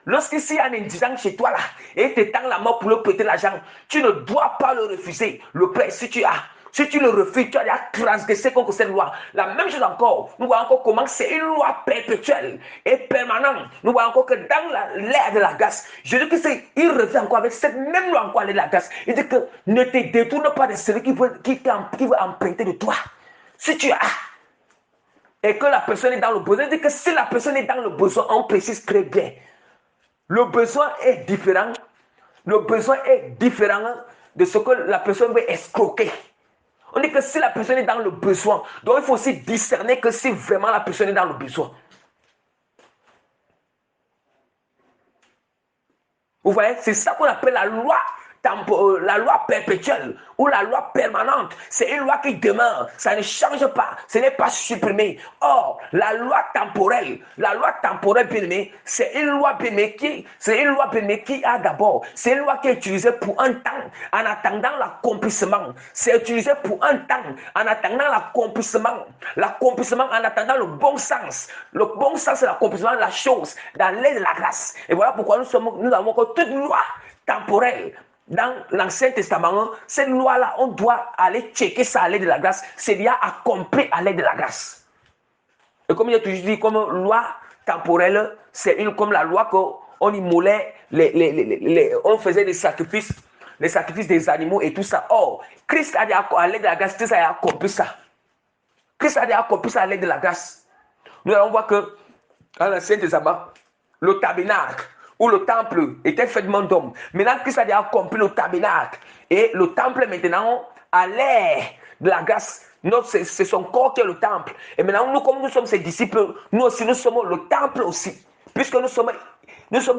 lorsqu'il y a un indigent chez toi là, et il te tend la main pour lui prêter l'argent, tu ne dois pas le refuser. Le prêt, si tu le refuses, tu as déjà transgressé contre cette loi. La même chose encore, nous voyons encore comment c'est une loi perpétuelle et permanente. Nous voyons encore que dans l'ère de la grâce, Jésus-Christ, il revient encore avec cette même loi encore, l'ère de la grâce. Il dit que ne te détourne pas de celui qui veut emprunter de toi. Si tu as et que la personne est dans le besoin, il dit que si la personne est dans le besoin, on précise très bien. Le besoin est différent. Le besoin est différent de ce que la personne veut escroquer. On dit que si la personne est dans le besoin, donc il faut aussi discerner que si vraiment la personne est dans le besoin. Vous voyez, c'est ça qu'on appelle la loi perpétuelle ou la loi permanente. C'est une loi qui demeure, ça ne change pas, ce n'est pas supprimé. Or, la loi temporelle, bien aimé, c'est une loi bien aimé qui a d'abord, c'est une loi qui est utilisée pour un temps en attendant l'accomplissement. C'est utilisé pour un temps en attendant l'accomplissement. L'accomplissement en attendant le bon sens. Le bon sens, c'est l'accomplissement de la chose dans l'aide de la grâce. Et voilà pourquoi nous avons encore toute loi temporelle. Dans l'Ancien Testament, cette loi-là, on doit aller checker ça à l'aide de la grâce. C'est bien accompli à l'aide de la grâce. Et comme il a toujours dit, comme loi temporelle, c'est comme la loi qu'on immolait, on faisait des sacrifices, les sacrifices des animaux et tout ça. Or, Christ a dit à l'aide de la grâce, Christ a accompli ça. Christ a dit accompli ça à l'aide de la grâce. Nous allons voir que dans l'Ancien Testament, le tabernacle, où le temple était fait d'hommes. Maintenant, Christ a déjà accompli le tabernacle. Et le temple, maintenant, à l'air de la grâce, c'est son corps qui est le temple. Et maintenant, nous, comme nous sommes ses disciples, nous aussi, nous sommes le temple aussi. Puisque nous sommes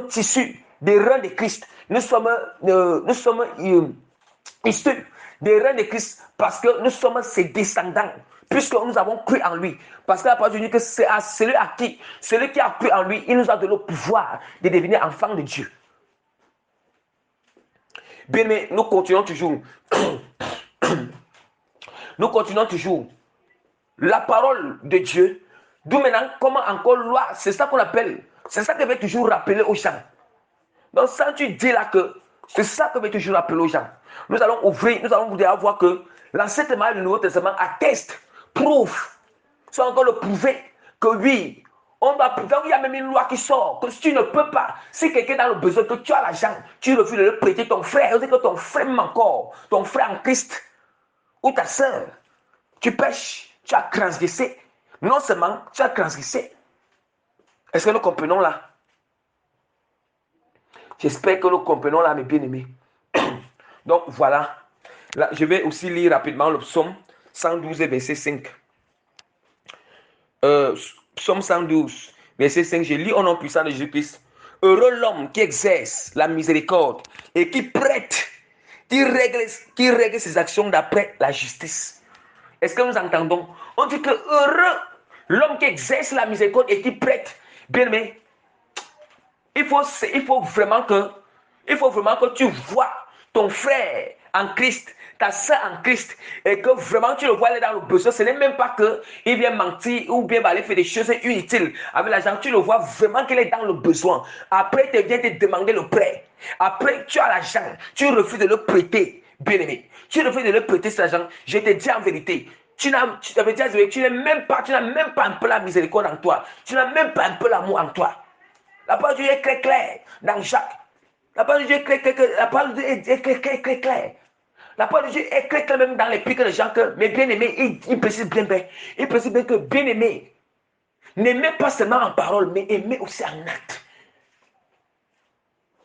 tissus des reins de Christ. Nous sommes issus des reins de Christ parce que nous sommes ses descendants. Puisque nous avons cru en lui. Parce que la parole dit que c'est à celui qui a cru en lui, il nous a donné le pouvoir de devenir enfant de Dieu. Bien, mais nous continuons toujours. Nous continuons toujours. La parole de Dieu. D'où maintenant, comment encore loi, c'est ça qu'on appelle. C'est ça que je vais toujours rappeler aux gens. Donc, ça, tu dis là que c'est ça que je vais toujours rappeler aux gens. Nous allons ouvrir, nous allons voir que l'Ancien Testament et le Nouveau Testament attestent, prouvent, sont encore le prouver que oui, on doit, donc il y a même une loi qui sort, que si tu ne peux pas, si quelqu'un est dans le besoin, que tu as l'argent, tu refuses de le prêter, ton frère, on dit que ton frère m'aime encore, ton frère en Christ, ou ta soeur, tu pêches, tu as transgressé. Non seulement tu as transgressé. Est-ce que nous comprenons là? J'espère que nous comprenons là, mes bien-aimés. Donc voilà. Là, je vais aussi lire rapidement le psaume 112, verset 5. Psaume 112, verset 5. Je lis au nom puissant de Jésus-Christ. Heureux l'homme qui exerce la miséricorde et qui prête, qui règle ses actions d'après la justice. Est-ce que nous entendons? On dit que heureux l'homme qui exerce la miséricorde et qui prête. Bien aimé, il faut vraiment que tu vois ton frère en Christ, ta soeur en Christ, et que vraiment tu le vois aller dans le besoin. Ce n'est même pas qu'il vient mentir ou bien aller faire des choses inutiles avec l'argent. Tu le vois vraiment qu'il est dans le besoin. Après, il vient te demander le prêt. Après, tu as l'argent, tu refuses de le prêter, bien aimé. Tu refuses de le prêter cet argent. Je te dis en vérité, tu n'as même pas un peu la miséricorde en toi. Tu n'as même pas un peu l'amour en toi. La parole de Dieu est très claire dans Jacques. La parole de Dieu est très claire. La parole de Dieu est très claire. La parole de Dieu est très claire même dans les pics de Jacques. Mais bien aimé, il précise bien. Il précise bien que bien aimé, n'aimez pas seulement en parole, mais aimez aussi en acte.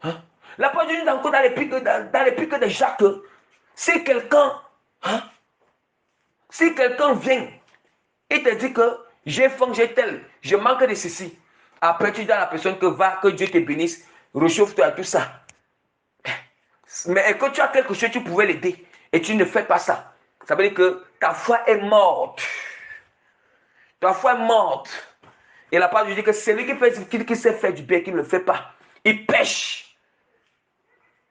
Hein? La parole de Dieu est encore dans les pics de Jacques. Si quelqu'un vient et te dit que j'ai faim, j'ai tel, je manque de ceci. Après, tu dis à la personne que Dieu te bénisse, réchauffe-toi à tout ça. Mais quand tu as quelque chose, tu pouvais l'aider et tu ne fais pas ça. Ça veut dire que ta foi est morte. Ta foi est morte. Et la parole dit que c'est lui qui sait faire du bien, qui ne le fait pas. Il pêche.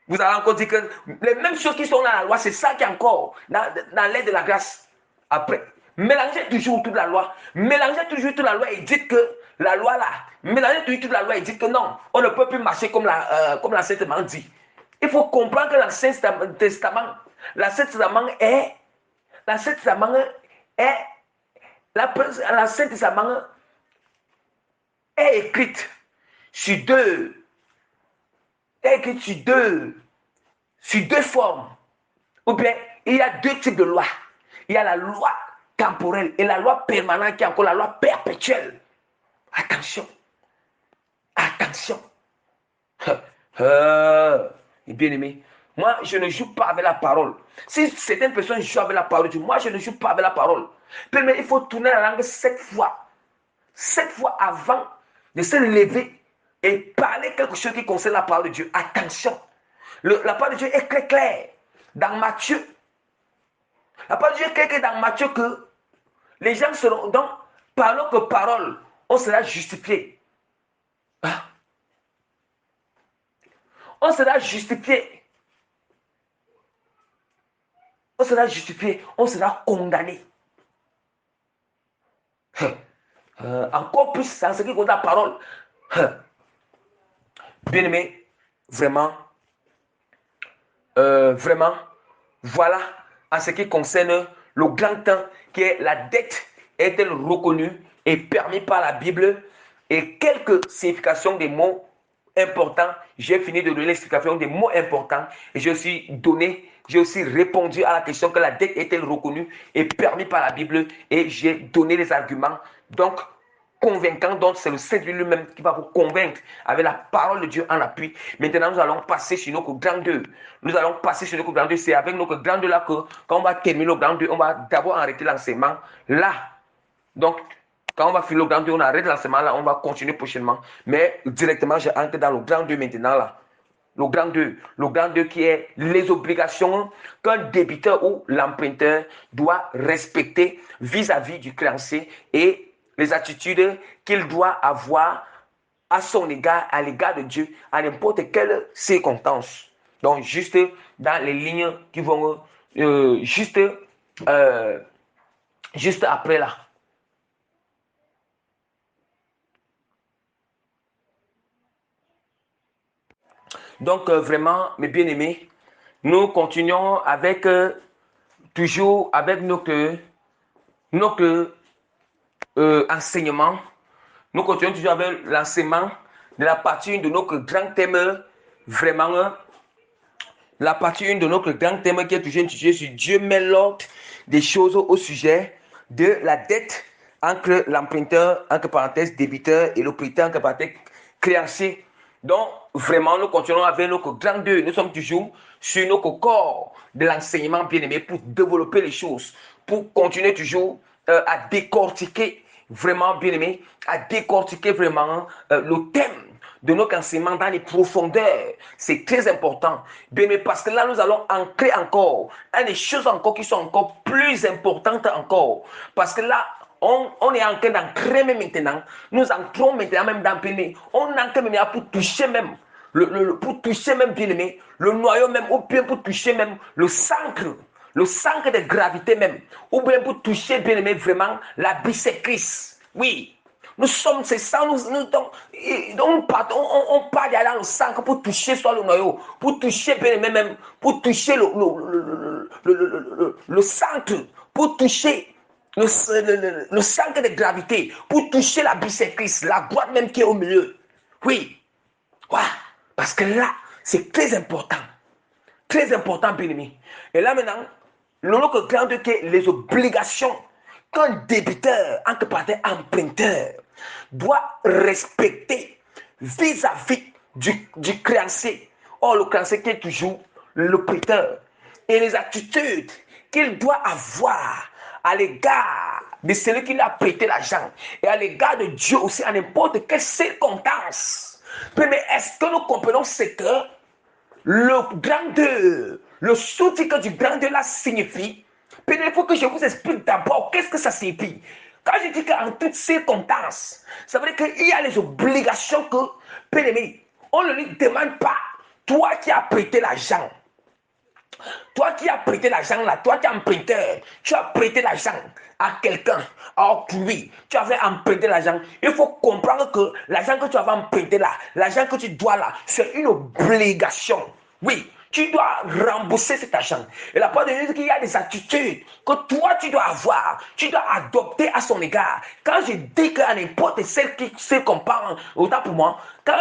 Vous allez encore dire que les mêmes choses qui sont dans la loi, c'est ça qui est encore dans l'aide de la grâce. Après, mélangez toujours toute la loi. Mélangez toujours toute la loi et dites que la loi là, mélangez toujours toute la loi et dites que non, on ne peut plus marcher comme l'Ancien Testament dit. Il faut comprendre que l'Ancien Testament est, l'Ancien Testament est écrite sur deux formes. Ou bien, il y a deux types de lois. Il y a la loi temporelle et la loi permanente qui est encore la loi perpétuelle. Attention. Attention. Bien aimé, moi, je ne joue pas avec la parole. Si certaines personnes jouent avec la parole, moi, je ne joue pas avec la parole. Mais il faut tourner la langue 7 fois. 7 fois avant de se lever et parler quelque chose qui concerne la parole de Dieu. Attention. La parole de Dieu est très claire. Dans Matthieu, la parole de Dieu est claire dans Matthieu que les gens seront, donc, parlons que parole, on sera justifié. Hein? On sera justifié. On sera justifié. On sera condamné. Encore plus dans ce qui compte la parole. Bien aimé, vraiment, voilà en ce qui concerne le grand temps qui est la dette est-elle reconnue et permise par la Bible et quelques significations des mots importants. J'ai fini de donner l'explication des mots importants et j'ai aussi répondu à la question que la dette est-elle reconnue et permise par la Bible et j'ai donné les arguments. Donc, convaincant, donc c'est le Saint-Esprit lui-même qui va vous convaincre avec la parole de Dieu en appui. Maintenant, nous allons passer sur notre grand 2. Nous allons passer sur notre grand 2. C'est avec notre grand 2 là que, quand on va terminer le grand 2, on va d'abord arrêter l'enseignement là. Donc, quand on va finir le grand 2, on arrête l'enseignement là, on va continuer prochainement. Mais directement, je entre dans le grand 2 maintenant là. Le grand 2 qui est les obligations qu'un débiteur ou l'emprunteur doit respecter vis-à-vis du créancier et les attitudes qu'il doit avoir à son égard, à l'égard de Dieu, à n'importe quelle circonstance. Donc, juste dans les lignes qui vont juste après là. Donc, vraiment, mes bien-aimés, nous continuons avec, toujours avec notre enseignement. Nous continuons toujours avec l'enseignement de la partie de notre grand thème, vraiment, la partie 1 de notre grand thème qui est toujours intitulé sur Dieu met l'ordre des choses au sujet de la dette entre l'emprunteur, entre parenthèses, débiteur, et le prêteur, entre parenthèses, créancier. Donc, vraiment, nous continuons avec notre grand 2. Nous sommes toujours sur notre corps de l'enseignement bien-aimé pour développer les choses, pour continuer toujours à décortiquer vraiment bien-aimé, à décortiquer vraiment le thème de notre enseignement dans les profondeurs. C'est très important. Bien, mais parce que là, nous allons ancrer encore des choses encore qui sont encore plus importantes encore. Parce que là, on est en train d'ancrer maintenant. Nous entrons maintenant même dans le on ancre maintenant pour toucher même. Pour toucher même bien aimé, le noyau même, ou bien pour toucher même le centre de gravité même, ou bien pour toucher bien aimé vraiment la bisectrice. Oui, nous sommes, c'est ça, donc, on part dans le centre pour toucher soit le noyau, pour toucher bien aimé même, pour toucher le centre, pour toucher le centre de gravité, pour toucher la bisectrice, la boîte même qui est au milieu. Oui, ouais, parce que là, c'est très important. Très important, bien aimé. Et là maintenant, l'autre grand qui est les obligations qu'un débiteur, entre parenthèses, emprunteur, doit respecter vis-à-vis du créancier. Or, le créancier qui est toujours le prêteur. Et les attitudes qu'il doit avoir à l'égard de celui qui lui a prêté l'argent et à l'égard de Dieu aussi, à n'importe quelle circonstance. Mais est-ce que nous comprenons ce que le grand 2, le sous-titre du grand 2 là signifie? Peut-être il faut que je vous explique d'abord qu'est-ce que ça signifie. Quand je dis qu'en toutes circonstances, ça veut dire qu'il y a les obligations que, bien-aimé, on ne lui demande pas, toi qui as prêté l'argent, toi qui as prêté l'argent là, toi qui es emprunteur, tu as prêté l'argent à quelqu'un, à autrui, tu avais emprunté l'argent. Il faut comprendre que l'argent que tu avais emprunté là, l'argent que tu dois là, c'est une obligation. Oui, tu dois rembourser cet argent. Et la part de Dieu, qu'il y a des attitudes que toi tu dois avoir, tu dois adopter à son égard. Quand je dis qu'à n'importe ce qu'on parle, autant pour moi, quand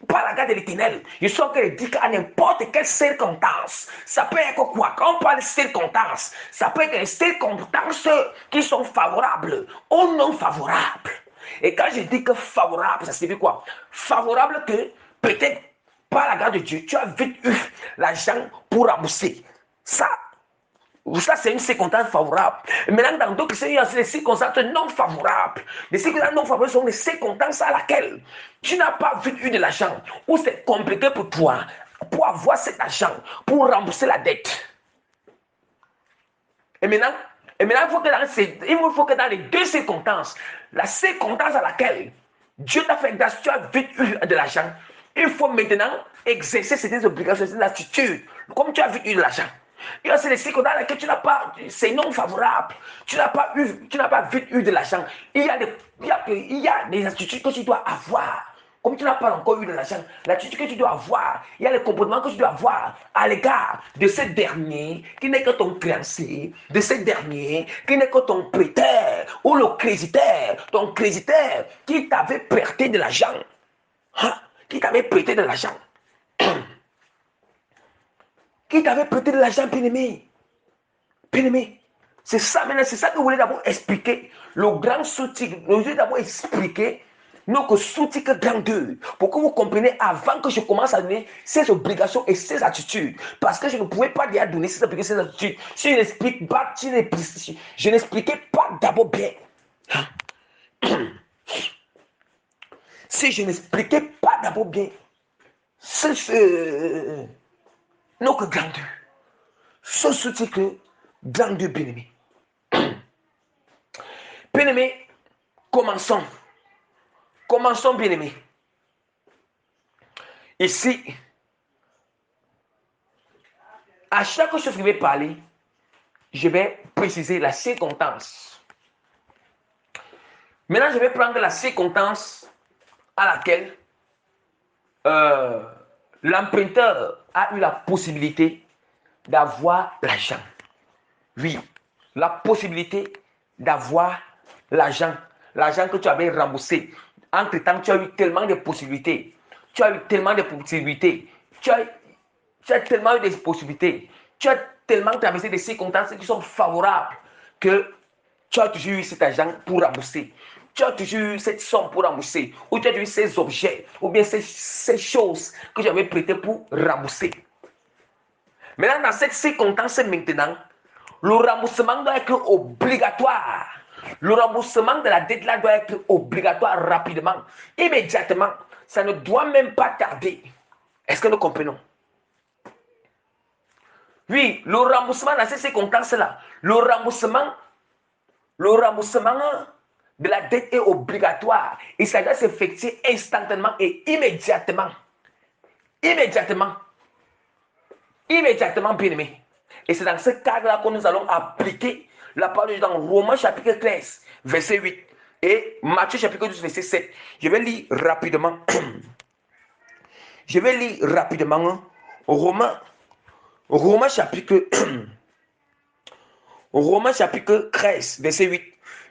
par la garde de l'éternel, je suis en train de dire qu'à n'importe quelle circonstance, ça peut être quoi? Quand on parle de circonstances, ça peut être des circonstances qui sont favorables ou non favorables. Et quand je dis que favorable, ça signifie quoi? Favorable que peut-être par la grâce de Dieu, tu as vite eu l'argent pour rembourser. Ça, c'est une circonstance favorable. Maintenant, dans d'autres cas, il y a des circonstances non favorables. Les circonstances non favorables sont des circonstances à laquelle tu n'as pas vite eu de l'argent, ou c'est compliqué pour toi pour avoir cet argent, pour rembourser la dette. Et maintenant, il faut que dans les deux circonstances, la circonstance à laquelle Dieu t'a fait grâce, tu as vite eu de l'argent, il faut maintenant exercer ces obligations, ces attitudes, comme tu as vite eu de l'argent. Il y a des circonstances dans lesquelles tu n'as pas, c'est non favorable, tu n'as pas vite eu de l'argent. Il y a des attitudes que tu dois avoir. Comme tu n'as pas encore eu de l'argent, l'attitude que tu dois avoir, il y a les comportements que tu dois avoir à l'égard de ce dernier qui n'est que ton créancier, de ce dernier qui n'est que ton prêteur ou le créditeur, ton créditeur qui t'avait prêté de l'argent. Hein? Qui t'avait prêté de l'argent. Qui t'avait prêté de l'argent, bien-aimé. Bien-aimé. C'est ça maintenant, c'est ça que vous voulez d'abord expliquer. Le grand sous-titre, nous voulons d'abord expliquer notre sous-titre grandeur, pour que vous compreniez avant que je commence à donner ces obligations et ces attitudes. Parce que je ne pouvais pas déjà donner ces obligations et ces attitudes. Si je n'explique pas, je n'expliquais pas d'abord bien. Si je n'expliquais pas d'abord bien notre grandeur, ce sous-titre grandeur bien-aimé. Bien-aimé, commençons. Commençons, bien-aimé. Ici, à chaque chose que je vais parler, je vais préciser la circonstance. Maintenant, je vais prendre la circonstance à laquelle l'emprunteur a eu la possibilité d'avoir l'argent. Oui, la possibilité d'avoir l'argent. L'argent que tu avais remboursé. Entre-temps, tu as eu tellement de possibilités. Tu as eu tellement de possibilités. Tu as tellement eu de possibilités. Tu as tellement traversé des circonstances qui sont favorables que tu as toujours eu cet argent pour rembourser. Tu as toujours eu cette somme pour rembourser. Ou tu as toujours eu ces objets, ou bien ces choses que j'avais prêtées pour rembourser. Maintenant, dans cette circonstance maintenant, le remboursement doit être obligatoire. Le remboursement de la dette là doit être obligatoire rapidement, immédiatement. Ça ne doit même pas tarder. Est-ce que nous comprenons? Oui, le remboursement dans ces circonstances là, le remboursement de la dette est obligatoire. Et ça doit s'effectuer instantanément et immédiatement. Immédiatement. Immédiatement, bien aimé. Et c'est dans ce cadre-là que nous allons appliquer la parole de Dieu dans Romains chapitre 13, verset 8 et Matthieu chapitre 12, verset 7. Je vais lire rapidement. Je vais lire rapidement Romains chapitre, Romains chapitre 13, verset 8.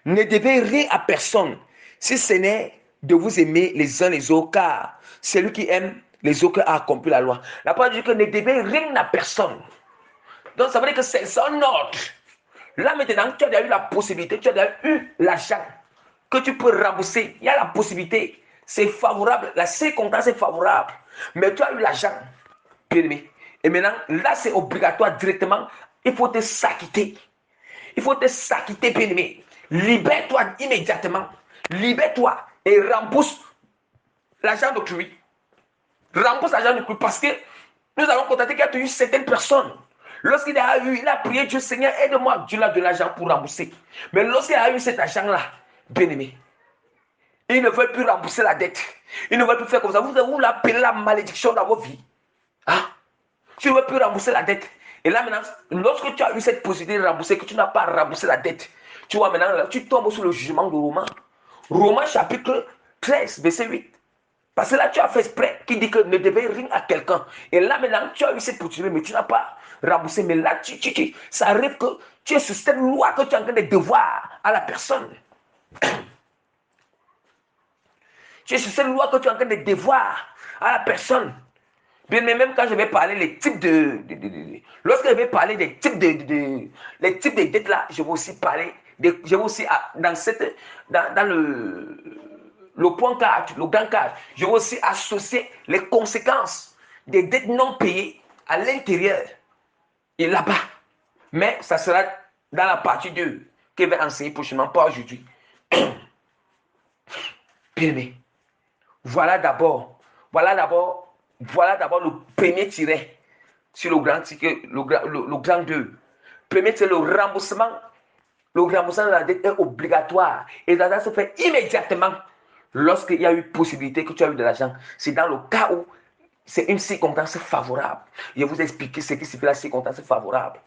Ne devez rien à personne, si ce n'est de vous aimer les uns les autres, car celui qui aime les autres a accompli la loi. La parole dit que ne devez rien à personne. Donc ça veut dire que c'est un ordre. Là maintenant, tu as eu la possibilité, tu as eu l'argent que tu peux rembourser. Il y a la possibilité. C'est favorable. La circonstance est favorable. Mais tu as eu l'argent, bien aimé. Et maintenant, là, c'est obligatoire directement. Il faut te s'acquitter. Il faut te s'acquitter, bien aimé. Libère-toi immédiatement. Libère-toi et rembourse l'argent d'autrui. Rembourse l'argent d'autrui parce que nous avons constaté qu'il y a eu certaines personnes. Lorsqu'il il a prié Dieu, Seigneur, aide-moi, Dieu a de l'argent pour rembourser. Mais lorsqu'il a eu cet argent-là, bien aimé, il ne veut plus rembourser la dette. Il ne veut plus faire comme ça. Vous l'appelez la malédiction dans vos vies. Hein? Tu ne veux plus rembourser la dette. Et là maintenant, lorsque tu as eu cette possibilité de rembourser, que tu n'as pas remboursé la dette, tu vois maintenant, là, tu tombes sous le jugement de Romains. Romains chapitre 13, verset 8. Parce que là, tu as fait exprès qui dit que ne devait rien à quelqu'un. Et là, maintenant, tu as eu cette possibilité, mais tu n'as pas remboursé. Mais là, ça arrive que tu es sur cette loi que tu es en train de devoir à la personne. Tu es sur cette loi que tu es en train de devoir à la personne. Bien, mais même quand je vais parler les types lorsque je vais parler des types les types de dettes là, je vais aussi parler, je vais aussi dans le point 4, le grand 4, je vais aussi associer les conséquences des dettes non payées à l'intérieur et là-bas. Mais ça sera dans la partie 2 que je vais enseigner prochainement, pas aujourd'hui. Bien aimé, voilà d'abord le premier tiret sur le grand ticket, le grand 2. Premier tiret, le remboursement de la dette est obligatoire et ça doit se faire immédiatement lorsqu'il y a eu possibilité que tu as eu de l'argent. C'est dans le cas où c'est une circonstance favorable. Je vais vous expliquer ce qui signifie la circonstance favorable.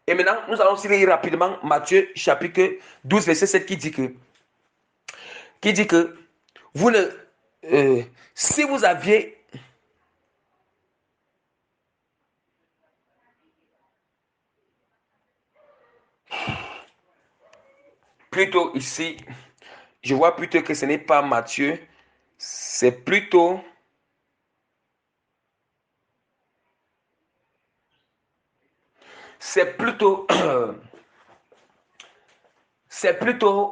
Et maintenant, nous allons aussi lire rapidement Matthieu chapitre 12, verset 7 qui dit que vous ne, si vous aviez plutôt ici, je vois plutôt que ce n'est pas Matthieu, c'est plutôt c'est plutôt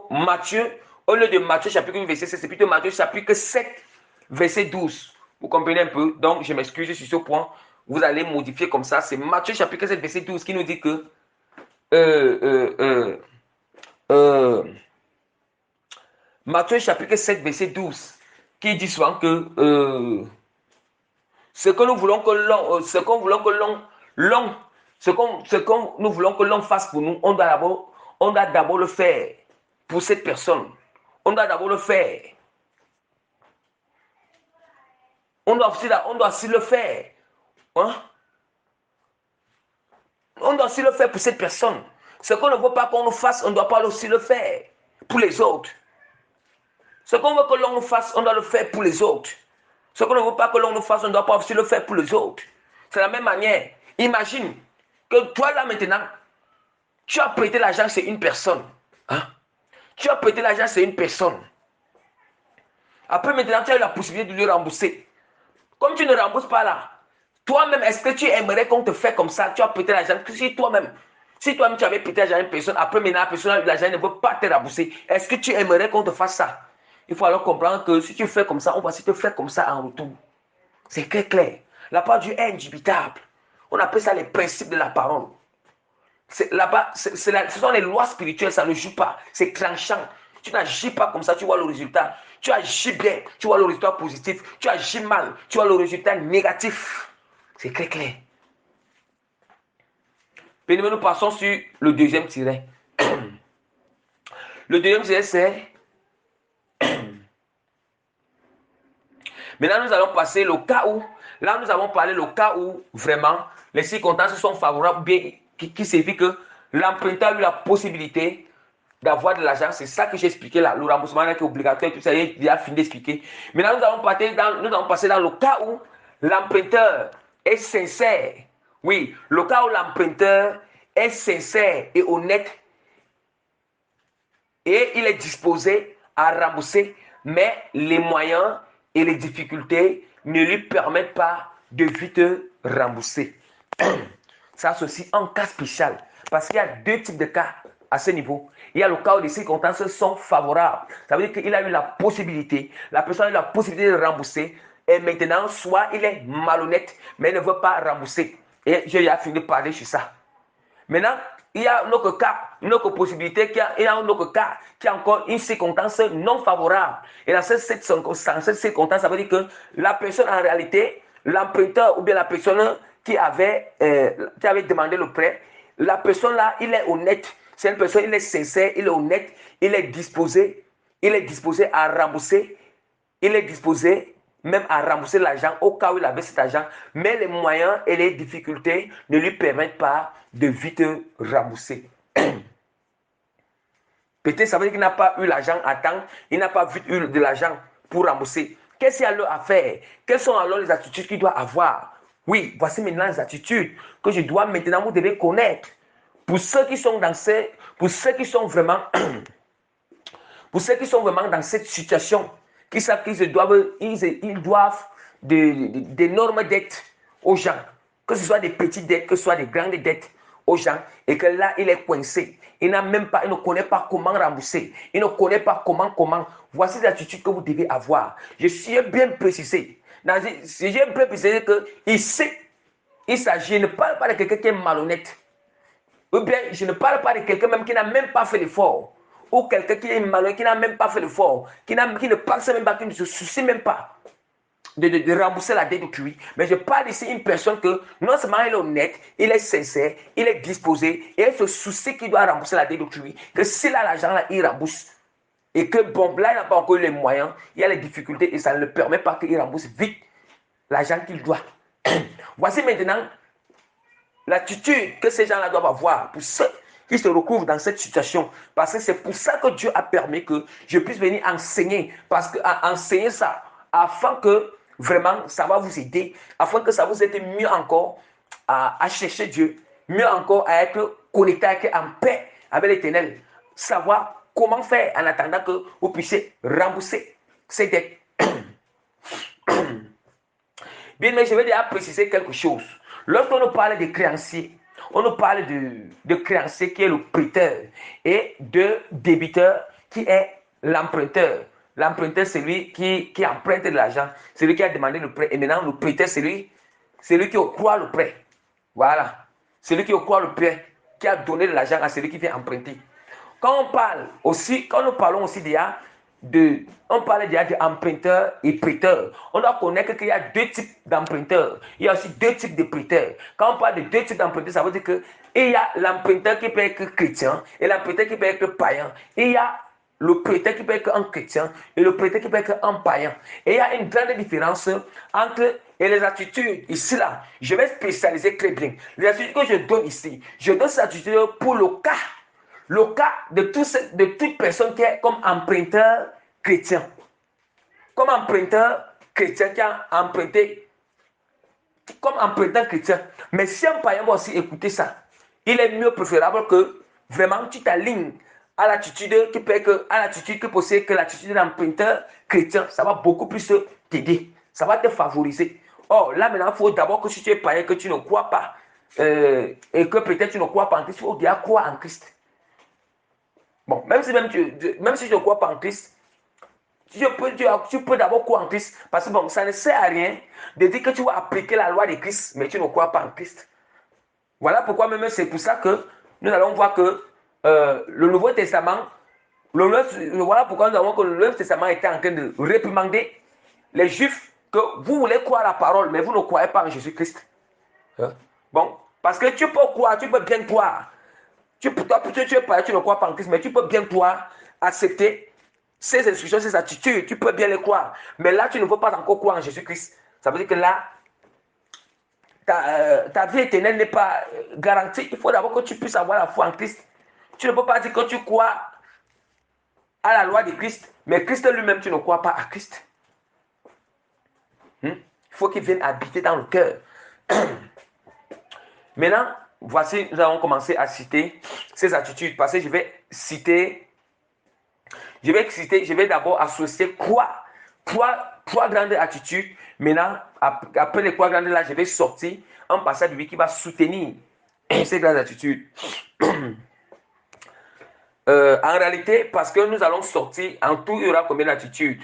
Matthieu, au lieu de Matthieu chapitre 1 verset 7, c'est plutôt Matthieu chapitre 7 verset 12. Vous comprenez un peu? Donc je m'excuse sur ce point. Vous allez modifier comme ça. C'est Matthieu chapitre 7 verset 12 qui nous dit que Matthieu chapitre 7 verset 12 qui dit souvent que ce que nous voulons que l'on nous voulons que l'on fasse pour nous, on doit d'abord le faire pour cette personne. On doit d'abord le faire. On doit aussi le faire. Hein? On doit aussi le faire pour cette personne. Ce qu'on ne veut pas qu'on nous fasse, on ne doit pas aussi le faire pour les autres. Ce qu'on veut que l'on nous fasse, on doit le faire pour les autres. Ce qu'on ne veut pas que l'on nous fasse, on ne doit pas aussi le faire pour les autres. C'est la même manière. Imagine que toi là maintenant, tu as prêté l'argent, c'est une personne. Hein? Tu as prêté l'argent, c'est une personne. Après maintenant, tu as eu la possibilité de lui rembourser. Comme tu ne rembourses pas là, toi-même, est-ce que tu aimerais qu'on te fasse comme ça? Tu as prêté l'argent. Si toi-même tu avais prêté l'argent à une personne, après maintenant la personne a eu l'argent, ne veut pas te rembourser, est-ce que tu aimerais qu'on te fasse ça? Il faut alors comprendre que si tu fais comme ça, on va aussi te faire comme ça en retour. C'est clair. La part du Dieu est indubitable. On appelle ça les principes de la parole. Là-bas, ce sont les lois spirituelles, ça ne joue pas. C'est tranchant. Tu n'agis pas comme ça, tu vois le résultat. Tu agis bien, tu vois le résultat positif. Tu agis mal, tu vois le résultat négatif. C'est clair. Puis nous passons sur le deuxième tiret. Le deuxième tiret, c'est... Maintenant, nous allons passer le cas où... Là, nous avons parlé le cas où, vraiment, les circonstances sont favorables, bien, qui signifie que l'emprunteur a eu la possibilité d'avoir de l'argent. C'est ça que j'ai expliqué là. Le remboursement est obligatoire, tout ça, il a fini d'expliquer. Maintenant, nous allons passer dans le cas où l'emprunteur est sincère. Oui, le cas où l'emprunteur est sincère et honnête et il est disposé à rembourser, mais les moyens et les difficultés ne lui permettent pas de vite rembourser. Ça, c'est aussi un cas spécial parce qu'il y a deux types de cas à ce niveau. Il y a le cas où les circonstances sont favorables. Ça veut dire qu'il a eu la possibilité, la personne a eu la possibilité de rembourser et maintenant, soit il est malhonnête, mais il ne veut pas rembourser. Et j'ai fini de parler sur ça. Maintenant, il y a un autre cas, une autre possibilité, il y a un autre cas qui a encore une circonstance non favorable. Et dans cette circonstance, ça veut dire que la personne, en réalité, l'emprunteur ou bien la personne qui avait demandé le prêt, la personne là, il est honnête. C'est une personne, il est sincère, il est honnête, il est disposé à rembourser, il est disposé même à rembourser l'argent au cas où il avait cet argent, mais les moyens et les difficultés ne lui permettent pas de vite rembourser. Peut-être ça veut dire qu'il n'a pas eu l'argent à temps, il n'a pas vite eu de l'argent pour rembourser. Qu'est-ce qu'il y a alors à faire? Quelles sont alors les attitudes qu'il doit avoir? Oui, voici maintenant les attitudes que je dois maintenant, vous devez connaître. Pour ceux qui sont vraiment dans cette situation, qui savent qu'ils doivent d'énormes dettes aux gens, que ce soit des petites dettes, que ce soit des grandes dettes aux gens, et que là, il est coincé. Il ne connaît pas comment rembourser. Il ne connaît pas comment. Voici l'attitude que vous devez avoir. Je suis bien précisé. J'ai bien précisé que ici, je ne parle pas de quelqu'un qui est malhonnête. Ou bien, je ne parle pas de quelqu'un même qui n'a même pas fait l'effort. Ou quelqu'un qui est malhonnête, qui n'a même pas fait l'effort, qui ne pense même pas, qui ne se soucie même pas de rembourser la dette d'autrui. Mais je parle ici d'une personne que non seulement il est honnête, il est sincère, il est disposé, et il se soucie qu'il doit rembourser la dette d'autrui, que s'il a l'argent là, il rembourse. Et que bon, là, il n'a pas encore eu les moyens, il y a les difficultés et ça ne le permet pas qu'il rembourse vite l'argent qu'il doit. Voici maintenant l'attitude que ces gens-là doivent avoir pour ceux qui se retrouvent dans cette situation. Parce que c'est pour ça que Dieu a permis que je puisse venir enseigner. Parce que enseigner ça, afin que vraiment ça va vous aider, afin que ça vous aide mieux encore à chercher Dieu, mieux encore à être connecté, en paix avec l'Éternel. Savoir comment faire en attendant que vous puissiez rembourser ces dettes. Bien, mais je vais déjà préciser quelque chose. Lorsqu'on nous parle de créanciers, on nous parle de créancier qui est le prêteur et de débiteur qui est l'emprunteur. L'emprunteur, c'est lui qui emprunte de l'argent, c'est lui qui a demandé le prêt. Et maintenant, le prêteur, c'est lui qui octroie le prêt. Voilà. C'est lui qui octroie le prêt, qui a donné de l'argent à celui qui vient emprunter. Quand nous parlons aussi déjà on parle déjà d'emprunteurs et prêteurs. On doit connaître qu'il y a deux types d'emprunteurs. Il y a aussi deux types de prêteurs. Quand on parle de deux types d'emprunteurs, ça veut dire qu'il y a l'emprunteur qui peut être chrétien et l'emprunteur qui peut être païen. Et il y a le prêteur qui peut être un chrétien et le prêteur qui peut être un païen. Et il y a une grande différence entre les attitudes. Ici, là, je vais spécialiser très bien. Les attitudes que je donne ici, je donne ces attitudes pour le cas de toute personne qui est comme emprunteur chrétien. Comme emprunteur chrétien qui a emprunté, comme emprunteur chrétien. Mais si un païen va aussi écouter ça, il est mieux préférable que vraiment tu t'alignes à l'attitude qui peut que, à l'attitude que possède que l'attitude d'un emprunteur chrétien. Ça va beaucoup plus t'aider. Ça va te favoriser. Or, là maintenant, il faut d'abord que si tu es païen, que tu ne crois pas, et que peut-être tu ne crois pas en Christ, il faut déjà croire en Christ. Bon, même si tu ne crois pas en Christ, tu peux d'abord croire en Christ. Parce que bon, ça ne sert à rien de dire que tu vas appliquer la loi de Christ, mais tu ne crois pas en Christ. Voilà pourquoi même c'est pour ça que nous allons voir que le Nouveau Testament, voilà pourquoi nous avons que le Nouveau Testament était en train de réprimander les Juifs que vous voulez croire la parole, mais vous ne croyez pas en Jésus-Christ. Hein? Bon, parce que tu peux croire, tu peux bien croire. Toi, plutôt, tu ne crois pas en Christ, mais tu peux bien croire, accepter ces instructions, ces attitudes, tu peux bien les croire. Mais là, tu ne veux pas encore croire en Jésus-Christ. Ça veut dire que là, ta vie éternelle n'est pas garantie. Il faut d'abord que tu puisses avoir la foi en Christ. Tu ne peux pas dire que tu crois à la loi de Christ, mais Christ lui-même, tu ne crois pas à Christ. Il faut qu'il vienne habiter dans le cœur. Maintenant, voici, nous allons commencer à citer ces attitudes, parce que je vais d'abord associer trois grandes attitudes. Maintenant, après les trois grandes là, je vais sortir un passage de lui qui va soutenir ces grandes attitudes. En réalité, parce que nous allons sortir, en tout, il y aura combien d'attitudes?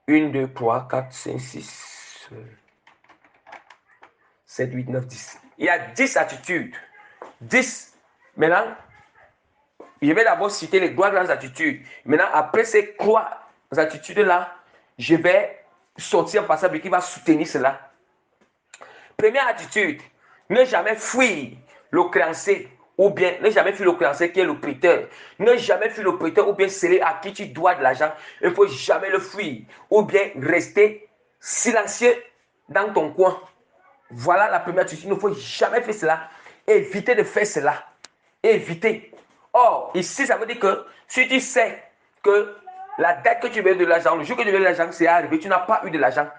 1, 2, 3, 4, 5, 6, 7, 8, 9, 10. Il y a 10 attitudes. 10. Maintenant, je vais d'abord citer les trois grandes attitudes. Maintenant, après ces trois attitudes-là, je vais sortir un passage qui va soutenir cela. Première attitude, ne jamais fuir le créancier ou bien ne jamais fuir le créancier qui est le prêteur. Ne jamais fuir le prêteur ou bien celui à qui tu dois de l'argent. Il ne faut jamais le fuir ou bien rester silencieux dans ton coin. Voilà la première attitude. Il ne faut jamais faire cela. Évitez de faire cela. Évitez. Or, ici, ça veut dire que si tu sais que la dette que tu veux de l'argent, le jour que tu veux de l'argent, c'est arrivé, tu n'as pas eu de l'argent,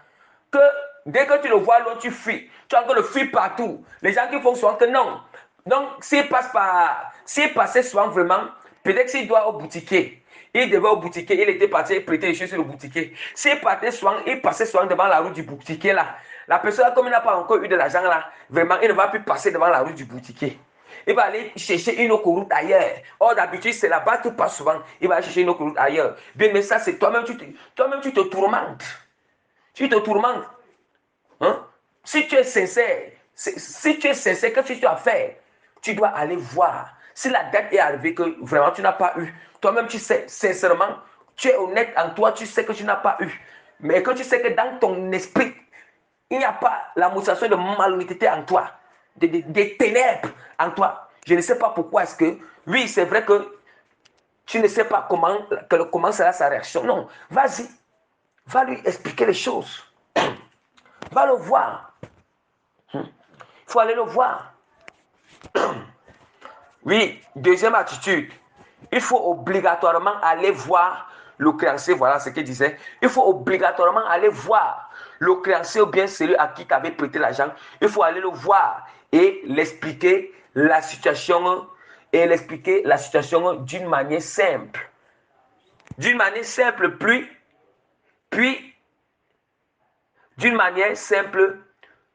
que dès que tu le vois loin, tu fuis. Tu as encore le fuir partout. Les gens qui font souvent que non. Donc, s'il passait souvent vraiment, peut-être s'il doit au boutiquier. Il devait au boutiquier, il était parti prêter les choses sur le boutiquier. S'il passait souvent devant la route du boutiquier là. La personne, comme il n'a pas encore eu de l'argent là, vraiment, il ne va plus passer devant la route du boutiquier. Il va aller chercher une autre route ailleurs. Or, d'habitude, c'est là-bas que tu passes souvent. Il va aller chercher une autre route ailleurs. Bien, mais ça, c'est toi-même, tu te tourmentes. Tu te tourmentes. Hein? Si tu es sincère, qu'est-ce que tu dois faire? Tu dois aller voir. Si la dette est arrivée que vraiment tu n'as pas eu, toi-même tu sais, sincèrement, tu es honnête en toi, tu sais que tu n'as pas eu. Mais que tu sais que dans ton esprit, il n'y a pas la motivation de malhonnêteté en toi, des ténèbres en toi. Je ne sais pas pourquoi est-ce que, oui, c'est vrai que tu ne sais pas comment sera sa réaction. Non, vas-y, va lui expliquer les choses. Va le voir. Il faut aller le voir. Oui, deuxième attitude. Il faut obligatoirement aller voir le créancier. Voilà ce qu'il disait. Il faut obligatoirement aller voir le créancier ou bien celui à qui tu avais prêté l'argent. Il faut aller le voir et l'expliquer la situation d'une manière simple. D'une manière simple,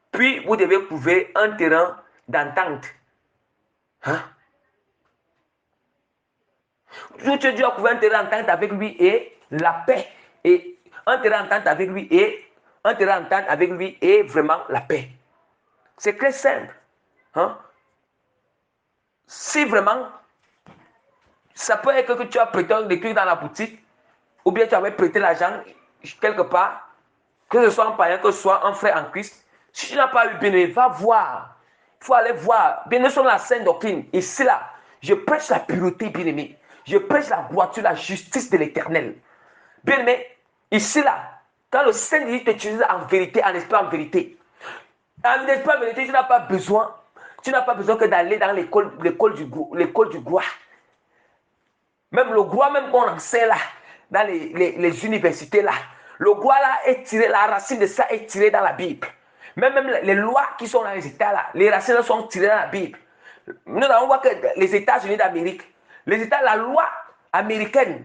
puis vous devez trouver un terrain d'entente. Hein? Tu dois trouver un terrain d'entente avec lui et la paix. Et un terrain d'entente avec lui et vraiment la paix. C'est très simple. Hein? Si vraiment, ça peut être que tu as prêté des trucs dans la boutique, ou bien tu avais prêté l'argent quelque part, que ce soit un païen, que ce soit un frère en Christ. Si tu n'as pas eu bien, va voir. Il faut aller voir. Bien, nous sommes la sainte doctrine. Ici, là, je prêche la pureté, bien aimé. Je prêche la droiture, la justice de l'Éternel. Bien aimé, ici, là, quand le Saint-Esprit t'utilise en vérité, en esprit, en vérité, en esprit, en vérité, tu n'as pas besoin que d'aller dans l'école du gloire. Même le gloire, même qu'on enseigne là, dans les universités là. Le roi là est tiré, la racine de ça est tirée dans la Bible. Même les lois qui sont dans les États là, les racines sont tirées dans la Bible. Nous allons voir que les États-Unis d'Amérique, la loi américaine,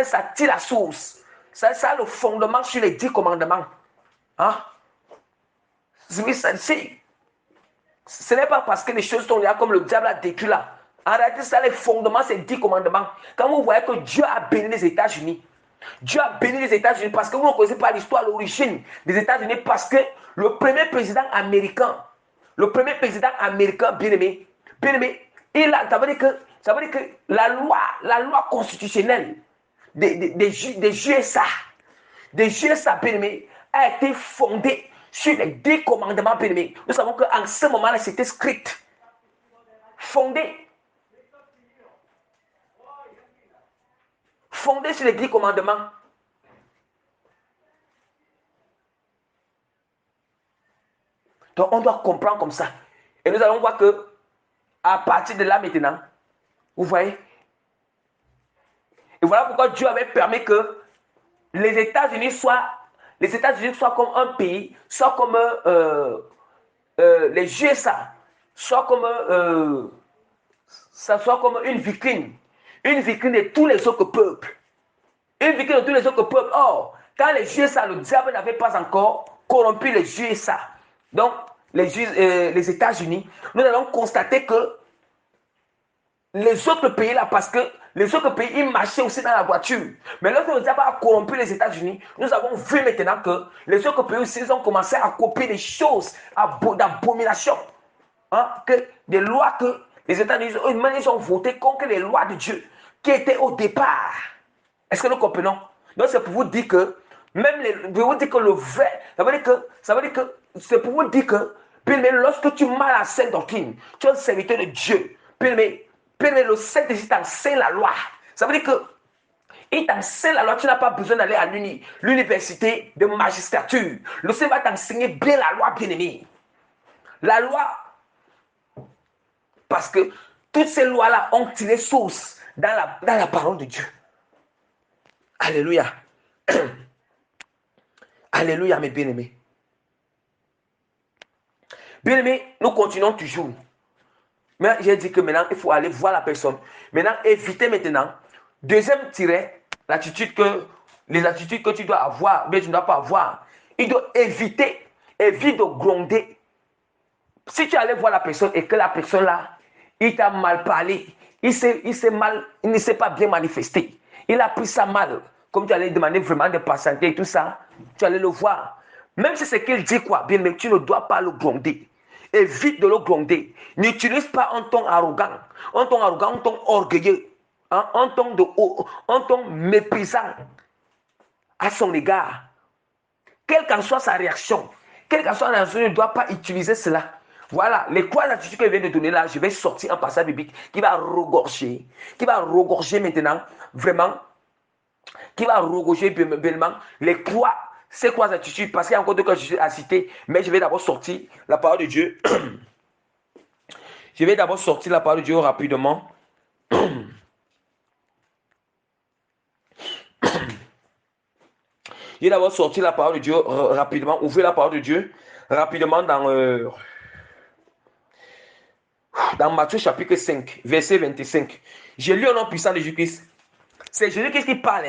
ça tire la source. Ça a le fondement sur les 10 commandements. Hein? Ce n'est pas parce que les choses sont là comme le diable a décrit là. En réalité, ça, les fondements, c'est 10 commandements. Quand vous voyez que Dieu a béni les États-Unis, Dieu a béni les États-Unis parce que vous ne connaissez pas l'histoire, l'origine des États-Unis, parce que le premier président américain, bien-aimé, ça veut dire que la loi constitutionnelle des USA, bien-aimé, a été fondée sur les 10 commandements, bien-aimé. Nous savons qu'en ce moment-là, c'était script. Fondé sur les 10 commandements. Donc, on doit comprendre comme ça. Et nous allons voir que, à partir de là maintenant, vous voyez, et voilà pourquoi Dieu avait permis que les États-Unis soient comme un pays, soit comme les USA, soit comme une vitrine de tous les autres peuples. Or, quand les USA, le diable n'avait pas encore corrompu les USA, donc les États-Unis, nous allons constater que les autres pays là, parce que les autres pays, ils marchaient aussi dans la voiture. Mais lorsque le diable a corrompu les États-Unis, nous avons vu maintenant que les autres pays aussi, ils ont commencé à copier des choses d'abomination. Hein, que des lois que les États-Unis, ils ont voté contre les lois de Dieu qui étaient au départ. Est-ce que nous comprenons? Donc c'est pour vous dire que même le vrai, ça veut dire que c'est pour vous dire que lorsque tu marches la sainte doctrine, tu es un serviteur de Dieu. Le Saint-Esprit t'enseigne la loi. Ça veut dire que il t'enseigne la loi, tu n'as pas besoin d'aller à l'université de magistrature. Le Seigneur va t'enseigner bien la loi, bien-aimé. La loi, parce que toutes ces lois-là ont tiré source dans la parole de Dieu. Alléluia. Alléluia, mes bien-aimés. Bien-aimés, nous continuons toujours. Mais j'ai dit que maintenant, il faut aller voir la personne. Maintenant, éviter maintenant. Deuxième tiret, les attitudes que tu dois avoir, mais tu ne dois pas avoir. Il doit évite de gronder. Si tu allais voir la personne et que la personne là, il t'a mal parlé, il ne s'est pas bien manifesté. Il a pris ça mal. Comme tu allais demander vraiment de patienter et tout ça, tu allais le voir. Même si c'est qu'il dit quoi, bien, mais tu ne dois pas le gronder. Évite de le gronder. N'utilise pas un ton arrogant, un ton orgueilleux, hein, un ton méprisant à son égard. Quelle qu'en soit sa réaction, tu ne dois pas utiliser cela. Voilà, les trois attitudes que je viens de donner là, je vais sortir un passage biblique qui va regorger maintenant, vraiment, qui va regorger bellement ces trois attitudes, parce qu'il y a encore deux que je suis à citer, mais je vais d'abord sortir la parole de Dieu. Je vais d'abord sortir la parole de Dieu rapidement. Je vais d'abord sortir la parole de Dieu rapidement. Ouvrez la parole de Dieu rapidement dans Matthieu chapitre 5, verset 25. J'ai lu au nom puissant de Jésus-Christ. C'est Jésus-Christ qui parle.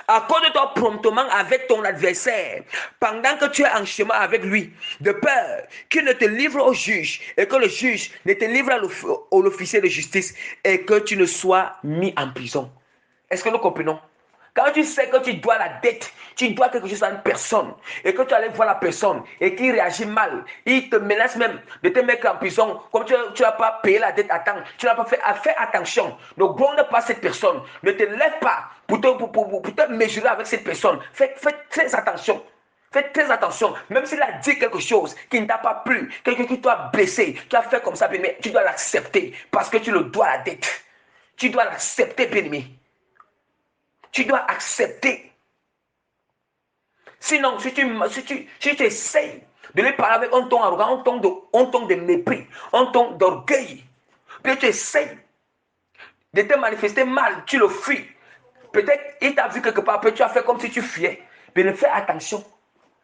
Accorde-toi promptement avec ton adversaire pendant que tu es en chemin avec lui, de peur qu'il ne te livre au juge et que le juge ne te livre à l'officier de justice et que tu ne sois mis en prison. Est-ce que nous comprenons? Quand tu sais que tu dois la dette, tu dois quelque chose à une personne, et que tu allais voir la personne, et qu'il réagit mal, il te menace même de te mettre en prison, comme tu n'as pas payé la dette à temps, tu n'as pas fait attention, ne gronde pas cette personne, ne te lève pas pour te mesurer avec cette personne, fais très attention. Faites très attention, même s'il a dit quelque chose qui ne t'a pas plu, quelqu'un qui t'a blessé, tu as fait comme ça, mais tu dois l'accepter, parce que tu le dois la dette. Tu dois l'accepter, bien-aimé. Tu dois accepter. Sinon, si tu essayes de lui parler avec un ton arrogant, un ton de mépris, un ton d'orgueil, puis tu essayes de te manifester mal, tu le fuis. Peut-être il t'a vu quelque part, peut-être tu as fait comme si tu fuyais. Mais ne fais attention.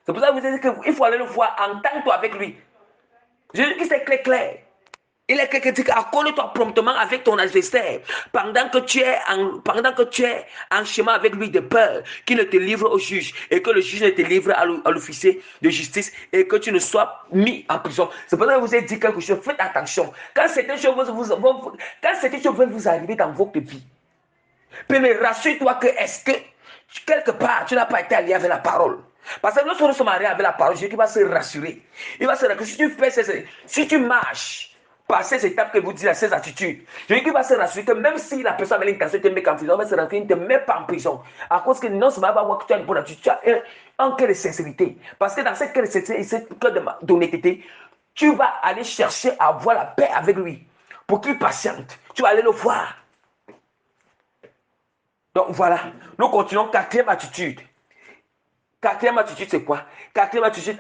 C'est pour ça que vous dites qu'il faut aller le voir, entends-toi avec lui. Jésus-Christ est clair. Il est quelqu'un qui dit accorde-toi promptement avec ton adversaire pendant que tu es en chemin avec lui de peur qu'il ne te livre au juge et que le juge ne te livre à l'officier de justice et que tu ne sois mis en prison. C'est pour ça que je vous ai dit quelque chose. Faites attention. Quand certaines choses veulent vous arriver dans votre vie, mais rassure-toi que est-ce que quelque part tu n'as pas été allié avec la parole. Parce que lorsque nous sommes alliés avec la parole, Jésus va se rassurer. Il va se rassurer que si tu marches par ces étapes que vous dites, ces attitudes, Jésus va se rassurer que même si la personne avait l'intention de te mettre en prison, il va se rassurer qu'il ne te met pas en prison. À cause que non seulement il va voir que tu as une bonne attitude, tu as un cœur de sincérité. Parce que dans ce cœur de sincérité, ce cœur d'honnêteté, tu vas aller chercher à avoir la paix avec lui. Pour qu'il patiente. Tu vas aller le voir. Donc voilà, nous continuons. Quatrième attitude. Quatrième attitude, c'est quoi? Quatrième attitude,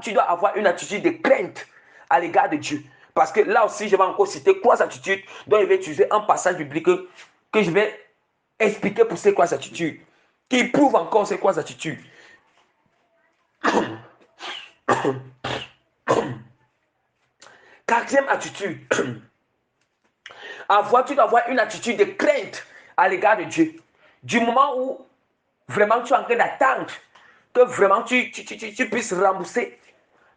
tu dois avoir une attitude de crainte à l'égard de Dieu. Parce que là aussi, je vais encore citer 3 attitudes dont je vais utiliser un passage biblique que je vais expliquer pour ces 3 attitudes, qui prouvent encore ces 3 attitudes. Quatrième attitude. Tu dois avoir une attitude de crainte à l'égard de Dieu. Du moment où vraiment tu es en train d'attendre que vraiment tu puisses rembourser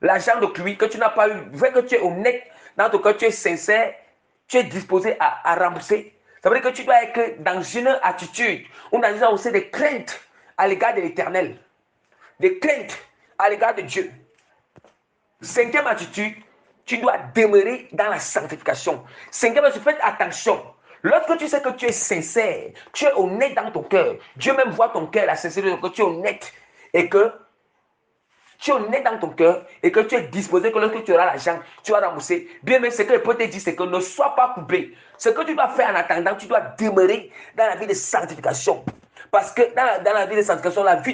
l'argent de lui que tu n'as pas eu, vrai que tu es honnête, dans ton cœur tu es sincère, tu es disposé à rembourser. Ça veut dire que tu dois être dans une attitude ou dans une aussi de crainte à l'égard de l'Éternel, de crainte à l'égard de Dieu. 5e attitude, tu dois demeurer dans la sanctification. 5e attitude, faites attention. Lorsque tu sais que tu es sincère, tu es honnête dans ton cœur, Dieu même voit ton cœur, la sincérité, que tu es honnête et que tu es honnête dans ton cœur et que tu es disposé que lorsque tu auras l'argent, tu vas rembourser. Bien, mais ce que je peux te dire, c'est que ne sois pas couplé. Ce que tu dois faire en attendant, tu dois demeurer dans la vie de sanctification. Parce que dans la vie de sanctification, la vie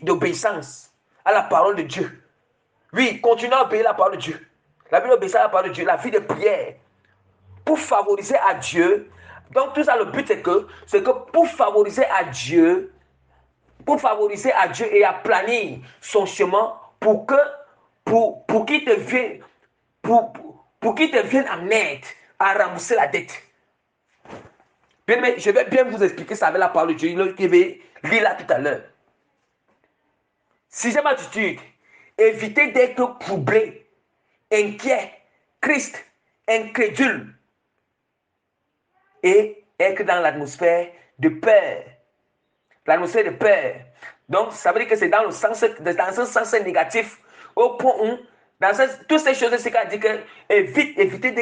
d'obéissance à la parole de Dieu. Oui, continue à obéir la parole de Dieu. La vie d'obéissance à la parole de Dieu, la vie de prière. Pour favoriser à Dieu. Donc tout ça, le but, c'est que pour favoriser à Dieu et à planer son chemin pour qu'il te vienne en aide à rembourser la dette. Bien, mais je vais bien vous expliquer ça avec la parole de Dieu. Je vais lire là tout à l'heure. 6e attitude, évitez d'être troublé, inquiet, triste, incrédule et être dans l'atmosphère de peur. L'atmosphère de peur. Donc, ça veut dire que c'est dans un sens négatif, au point où, toutes ces choses, c'est qu'à dire que évitez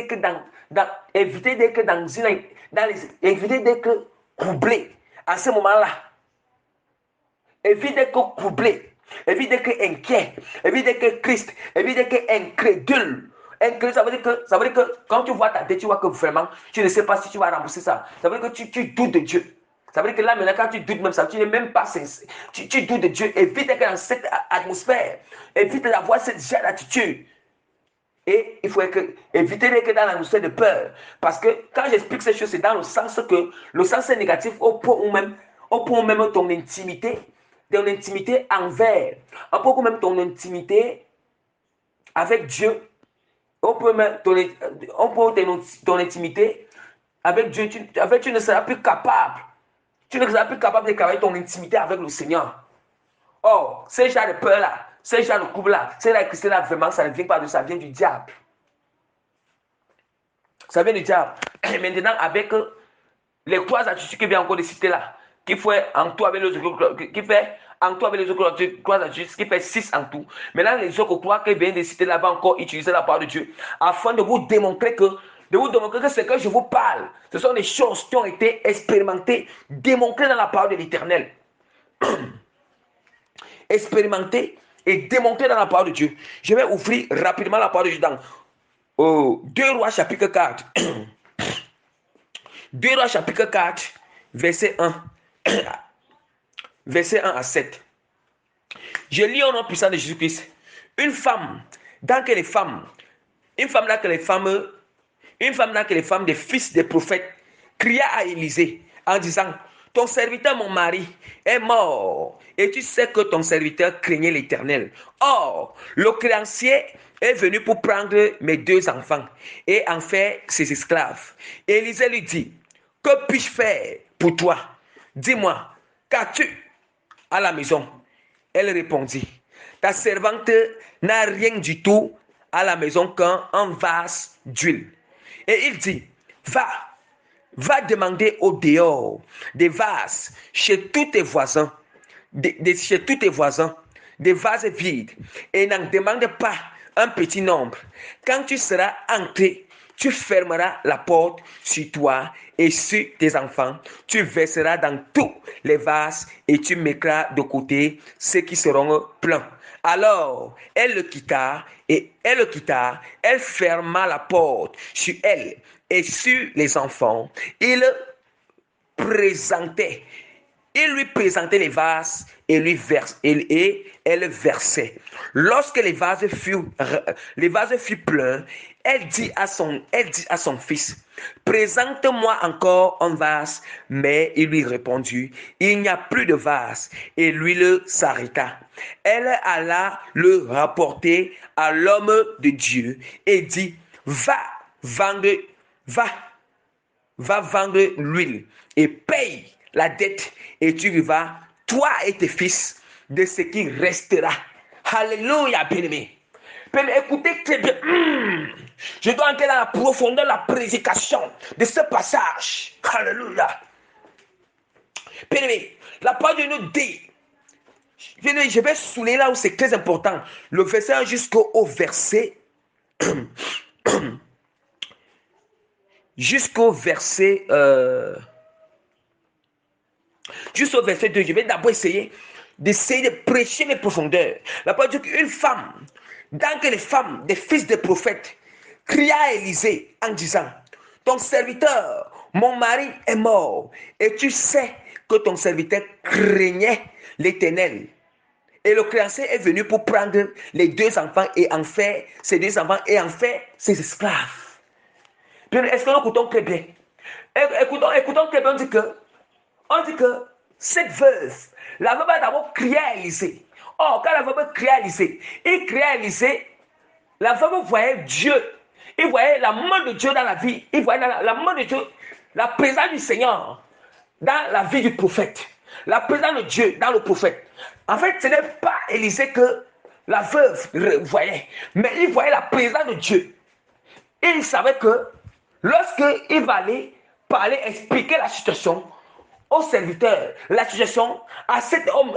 d'être troublé à ce moment-là. Évitez d'être troublé, évitez d'être inquiet, évitez d'être triste, évitez d'être incrédule. Incrédule, ça veut dire que quand tu vois ta dette, tu vois que vraiment, tu ne sais pas si tu vas rembourser ça. Ça veut dire que tu doutes de Dieu. Ça veut dire que là, maintenant, quand tu doutes même ça, tu n'es même pas sincère. Tu doutes de Dieu. Évite d'être dans cette atmosphère. Évite d'avoir cette genre d'attitude. Et il faut éviter d'être dans l'atmosphère de peur. Parce que quand j'explique ces choses, c'est dans le sens que le sens est négatif au point où même ton intimité envers, au point où même ton intimité avec Dieu, au point même ton intimité avec Dieu, tu ne seras plus capable. Tu ne seras plus capable de travailler ton intimité avec le Seigneur. Or, ces gens de peur-là, ces gens de couple-là, ces gens de Christ-là, vraiment, ça ne vient pas de ça, vient du diable. Ça vient du diable. Et maintenant, avec les 3 attitudes que vient encore de citer là, qui fait en tout avec les autres, qui fait 3 attitudes, qui fait 6 en tout. Maintenant, les autres 3 que vient de citer là, va encore utiliser la parole de Dieu afin de vous démontrer que ce que je vous parle, ce sont des choses qui ont été expérimentées, démontrées dans la parole de l'Éternel. Expérimentées et démontrées dans la parole de Dieu. Je vais ouvrir rapidement la parole de Dieu dans 2 Rois chapitre 4. 2 Rois chapitre 4, verset 1. Verset 1 à 7. Je lis au nom puissant de Jésus-Christ. Une femme là que les femmes des fils des prophètes cria à Élisée en disant, ton serviteur, mon mari, est mort, et tu sais que ton serviteur craignait l'Éternel. Or, le créancier est venu pour prendre mes 2 enfants et en faire ses esclaves. Élisée lui dit, que puis-je faire pour toi? Dis-moi, qu'as-tu à la maison? Elle répondit, ta servante n'a rien du tout à la maison qu'un vase d'huile. Et il dit, va demander au dehors des vases chez tous tes voisins, chez tous tes voisins, des vases vides, et n'en demande pas un petit nombre. Quand tu seras entré, tu fermeras la porte sur toi et sur tes enfants. Tu verseras dans tous les vases et tu mettras de côté ceux qui seront pleins. Alors, elle le quitta, elle ferma la porte sur elle et sur les enfants. Il lui présentait les vases et elle versait. Lorsque les vases furent pleins, elle dit à son fils, présente-moi encore un vase. Mais il lui répondit, il n'y a plus de vase. Et l'huile s'arrêta. Elle alla le rapporter à l'homme de Dieu et dit, va vendre l'huile et paye la dette et tu vivras, toi et tes fils, de ce qui restera. Alléluia, bien-aimé. Écoutez très bien. Je dois entrer dans la profondeur de la prédication de ce passage. Alléluia. Bien-aimé, la parole de nous dit, je vais souligner là où c'est très important, le verset 1 jusqu'au verset jusqu'au verset 2. Je vais d'abord essayer de prêcher les profondeurs. La parole dit qu'une femme, dans que les femmes des fils des prophètes, cria à Élisée en disant, ton serviteur, mon mari est mort, et tu sais que ton serviteur craignait l'Éternel. Et le créancier est venu pour prendre les 2 enfants et en faire ses 2 enfants et en faire ses esclaves. Est-ce que nous écoutons très bien? Écoutons très bien, on dit que cette veuve, la veuve a d'abord crié à Élisée. Or, quand la veuve criait à Élisée, la veuve voyait Dieu. Il voyait la main de Dieu dans la vie. Il voyait la main de Dieu, la présence du Seigneur dans la vie du prophète. La présence de Dieu dans le prophète. En fait, ce n'est pas Élisée que la veuve voyait, mais il voyait la présence de Dieu. Et il savait que lorsqu'il va aller parler, expliquer la situation au serviteur, la situation à cet homme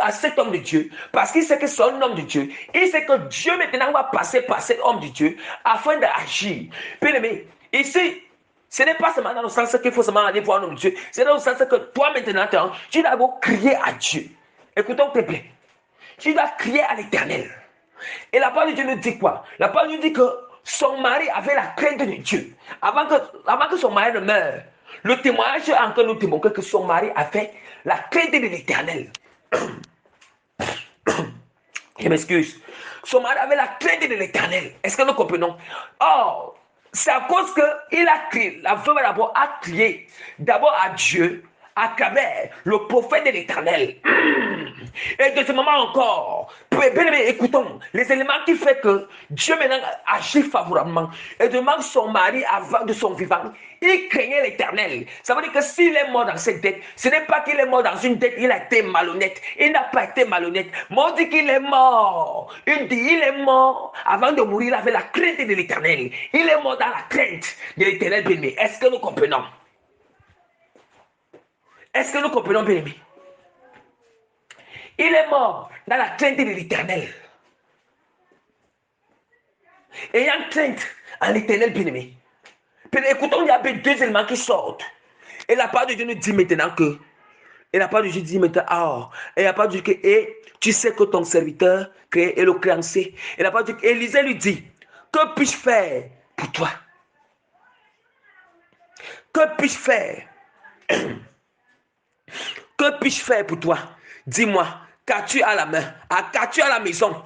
de Dieu, parce qu'il sait que c'est un homme de Dieu, il sait que Dieu maintenant va passer par cet homme de Dieu afin d'agir. Bien aimé, ici, ce n'est pas seulement dans le sens qu'il faut seulement aller voir un homme de Dieu, c'est dans le sens que toi maintenant, tu dois d'abord crier à Dieu. Écoutons très bien. Tu dois crier à l'Éternel. Et la parole de Dieu nous dit quoi? La parole nous dit que son mari avait la crainte de Dieu. Avant que son mari ne meure, le témoignage encore nous témoigne que son mari avait la crainte de l'Éternel. Je m'excuse. Son mari avait la crainte de l'Éternel. Est-ce que nous comprenons? Or, c'est à cause qu'il a crié, la veuve d'abord a crié d'abord à Dieu à travers le prophète de l'Éternel. Et de ce moment encore, bien aimé, écoutons les éléments qui font que Dieu maintenant agit favorablement. Et demande son mari avant de son vivant, il craignait l'Éternel. Ça veut dire que s'il est mort dans cette dette, ce n'est pas qu'il est mort dans une dette, il a été malhonnête. Il n'a pas été malhonnête. Mais on dit qu'il est mort. Il dit il est mort. Avant de mourir, il avait la crainte de l'Éternel. Il est mort dans la crainte de l'Éternel, bien aimé. Est-ce que nous comprenons? Est-ce que nous comprenons, bien aimé? Il est mort dans la crainte de l'Éternel. Ayant crainte en l'Éternel, bien aimé. Écoutons, il y a 2 éléments qui sortent. Et la part de Dieu nous dit maintenant que. Et la part de Dieu dit maintenant, et la part de Dieu que, et tu sais que ton serviteur est le créancier. Et la part de Dieu, Élisée lui dit, que puis-je faire pour toi? Que puis-je faire? Que puis-je faire pour toi? Dis-moi, qu'as-tu à la main? Qu'as-tu à la maison?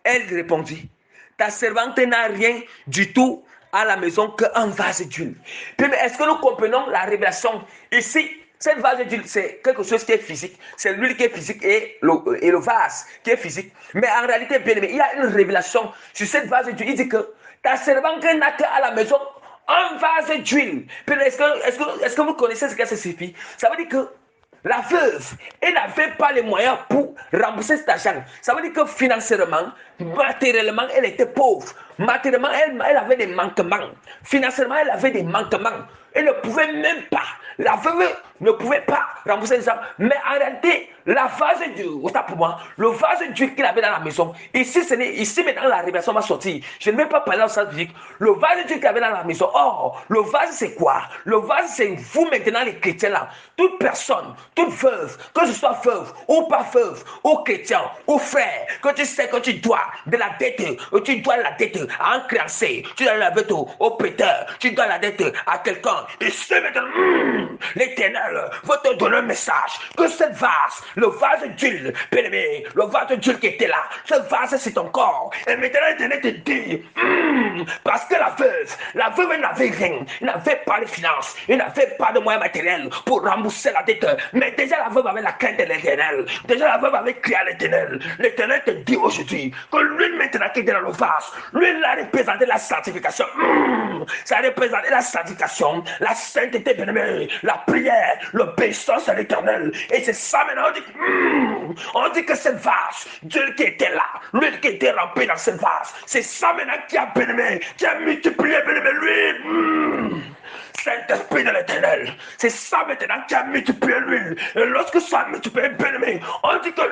Elle répondit, ta servante n'a rien du tout à la maison qu'un vase d'huile. Est-ce que nous comprenons la révélation? Ici, Cette vase d'huile, c'est quelque chose qui est physique. C'est l'huile qui est physique et le vase qui est physique. Mais en réalité, bien aimé, il y a une révélation sur cette vase d'huile. Il dit que ta servante n'a qu'à la maison un vase d'huile. Est-ce que vous connaissez ce que ça signifie? Ça veut dire que la veuve, elle n'avait pas les moyens pour rembourser cet argent. Ça veut dire que financièrement, matériellement, elle était pauvre. Matériellement, elle avait des manquements. Financièrement, elle avait des manquements. Elle ne pouvait même pas. La veuve ne pouvait pas rembourser les argent. Mais en réalité, la vase d'huile, autant pour moi, le vase d'huile qu'il avait dans la maison, ici maintenant la révélation va sortir. Je ne vais pas parler en sens physique. Le vase d'huile qu'il avait dans la maison, le vase c'est quoi? Le vase c'est vous maintenant les chrétiens là. Toute personne, toute veuve, que ce soit veuve ou pas veuve, ou chrétien, ou frère, que tu sais que tu dois de la dette, tu dois la dette à un créancier, tu dois la dette au prêteur, tu dois la dette à quelqu'un. Et c'est maintenant, l'Éternel va te donner un message que cette vase, le vase d'huile, bien-aimé, le vase d'huile qui était là, ce vase c'est ton corps. Et maintenant l'Éternel te dit, parce que la veuve n'avait rien, il n'avait pas de finances, il n'avait pas de moyens matériels pour rembourser la dette. Mais déjà la veuve avait la crainte de l'Éternel, déjà la veuve avait crié à l'Éternel. L'Éternel te dit aujourd'hui que l'huile maintenant qui est dans le vase, l'huile a représenté la sanctification. Ça a représenté la sanctification, la sainteté, bien-aimé, la prière, l'obéissance à l'Éternel. Et c'est ça maintenant, on dit que cette vase, Dieu qui était là, l'huile qui était remplie dans cette vase, c'est ça maintenant qui a, bien-aimé, qui a multiplié, bien-aimé, l'huile. Saint-Esprit de l'Éternel, c'est ça maintenant qui a multiplié l'huile. Et lorsque ça a multiplié, bien-aimé, on dit que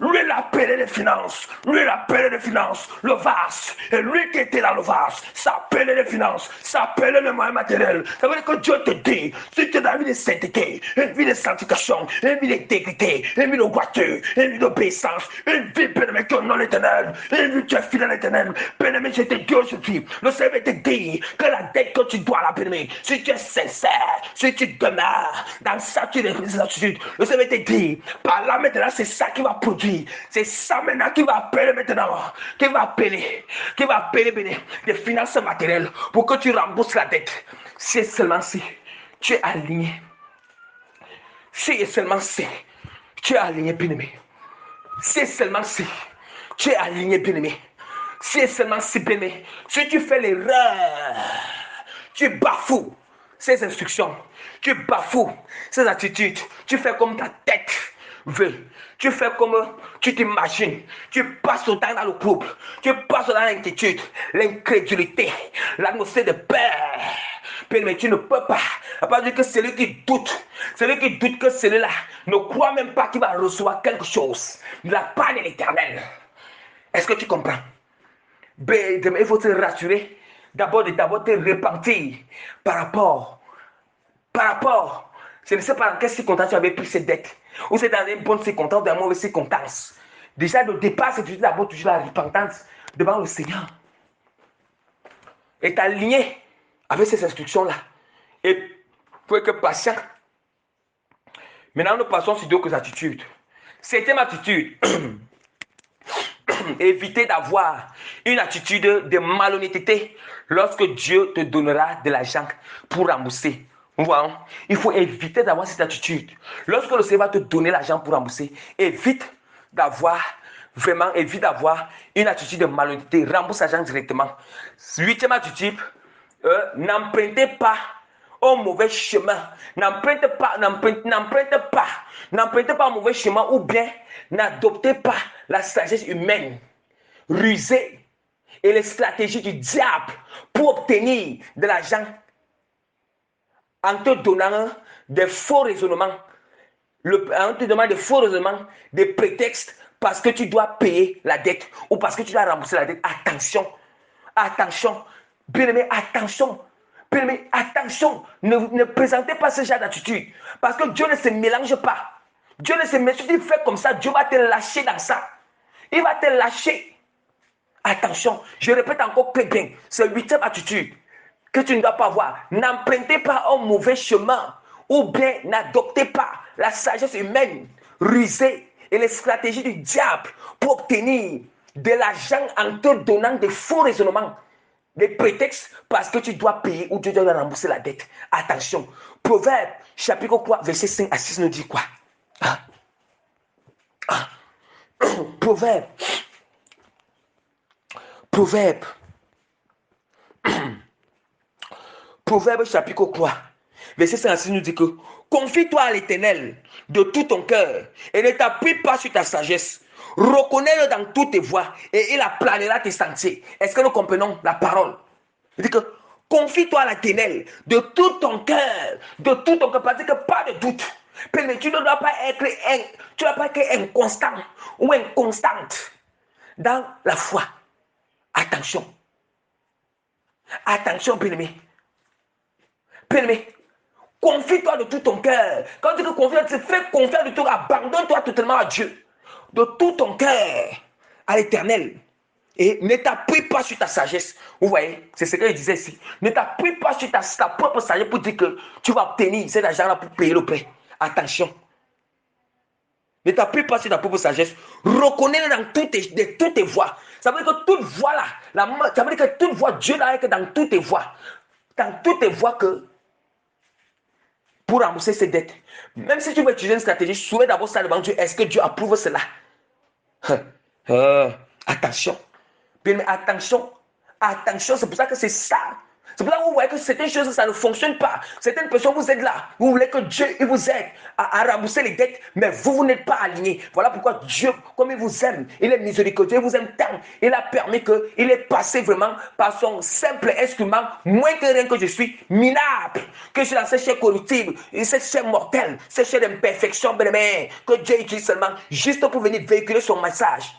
l'huile a appelé les finances, l'huile a appelé les finances, le vase, et l'huile qui était dans le vase, ça a appelé les finances, ça a appelé les moyens matériels. Ça veut dire que Dieu te dit, si tu es dans une vie de sainteté, une vie de sanctification, une vie d'intégrité, une vie de droiture, une vie d'obéissance, une vie, bien-aimé, qui honore l'Éternel, une vie qui est fidèle à l'Éternel, bien-aimé, je te dis aujourd'hui, le Seigneur te dit que la dette que tu dois la, bien-aimé, si tu es sincère, si tu demeures dans ça, tu réfléchis là-dessus, le Seigneur te dit, par là maintenant, c'est ça qui va produire, c'est ça maintenant qui va appeler maintenant, qui va appeler bien, des finances matérielles pour que tu rembourses la dette. C'est seulement si tu es aligné, c'est seulement si tu es aligné, bien-aimé, c'est seulement si tu es aligné, bien-aimé, c'est seulement si, bien-aimé, si tu fais l'erreur, tu bafoues ces instructions, tu bafoues ces attitudes, tu fais comme ta tête veut, tu fais comme tu t'imagines, tu passes au temps dans le couple, tu passes dans l'inquiétude, l'incrédulité, l'atmosphère de peur. Mais tu ne peux pas, à part dire que celui qui doute que celui-là ne croit même pas qu'il va recevoir quelque chose de la part de l'Éternel. Est-ce que tu comprends? Il faut te rassurer. D'abord te repentir par rapport. Je ne sais pas dans quelle circonstance tu avais pris cette dette. Ou c'est dans une bonne circonstance ou dans une mauvaise circonstance. Déjà, le départ, c'est d'abord toujours la repentance devant le Seigneur. Et t'aligner avec ces instructions-là. Et faut être patient. Maintenant, nous passons sur d'autres attitudes. C'était ma attitude. Éviter d'avoir une attitude de malhonnêteté lorsque Dieu te donnera de l'argent pour rembourser. Voilà. Il faut éviter d'avoir cette attitude. Lorsque le Seigneur va te donner l'argent pour rembourser, évite d'avoir une attitude de malhonnêteté. Rembourse l'argent directement. 8e attitude, n'empruntez pas au mauvais chemin. N'empruntez pas au mauvais chemin ou bien n'adoptez pas la sagesse humaine rusée et les stratégies du diable pour obtenir de l'argent en te donnant des faux raisonnements, en te donnant des faux raisonnements, des prétextes parce que tu dois payer la dette ou parce que tu dois rembourser la dette. Attention, bien-aimé, attention. Bien-aimé, attention, ne présentez pas ce genre d'attitude parce que Dieu ne se mélange pas. Dieu ne se mélange pas. Si tu fais comme ça, Dieu va te lâcher dans ça. Il va te lâcher. Attention, je répète encore très bien, c'est 8e attitude que tu ne dois pas avoir. N'empruntez pas un mauvais chemin ou bien n'adoptez pas la sagesse humaine rusée et les stratégies du diable pour obtenir de l'argent en te donnant des faux raisonnements des prétextes parce que tu dois payer ou tu dois rembourser la dette. Attention, Proverbe, chapitre 3, verset 5 à 6 nous dit quoi? Ah. Ah. Proverbe, Proverbe, Proverbe chapitre 3, verset 5 à 6 nous dit que confie-toi à l'Éternel de tout ton cœur et ne t'appuie pas sur ta sagesse. Reconnais-le dans toutes tes voies et il aplanera tes sentiers. Est-ce que nous comprenons la parole? Il dit que confie-toi à l'Éternel de tout ton cœur, de tout ton cœur, parce que pas de doute. Mais tu ne dois pas être inconstant ou inconstante dans la foi. Attention. Attention, bien-aimé. Bien-aimé, confie-toi de tout ton cœur. Quand tu dis que confie, fais confiance de tout, abandonne-toi totalement à Dieu. De tout ton cœur à l'Éternel. Et ne t'appuie pas sur ta sagesse. Vous voyez, c'est ce qu'il disait ici. Ne t'appuie pas sur ta propre sagesse pour dire que tu vas obtenir cet argent-là pour payer le prêt. Attention. Ne t'appuie pas sur ta propre sagesse. Reconnais-le dans toutes tes voies. Ça veut dire que toute voie là, ça veut dire que toute voie, Dieu n'a que dans toutes tes voies. Dans toutes tes voies que pour rembourser ses dettes. Même si tu veux utiliser une stratégie, soumets d'abord ça devant Dieu. Est-ce que Dieu approuve cela? Attention. Bien, mais attention. Attention, c'est pour ça que c'est ça. C'est pour ça que vous voyez que certaines choses, ça ne fonctionne pas. Certaines personnes, vous êtes là. Vous voulez que Dieu il vous aide à rembourser les dettes, mais vous n'êtes pas aligné. Voilà pourquoi Dieu, comme il vous aime, il est miséricordieux, il vous aime tant. Il a permis qu'il est passé vraiment par son simple instrument, moins que rien que je suis minable, que je suis dans cette chair corruptible, cette chair mortelle, cette chair d'imperfection, que Dieu utilise seulement juste pour venir véhiculer son message.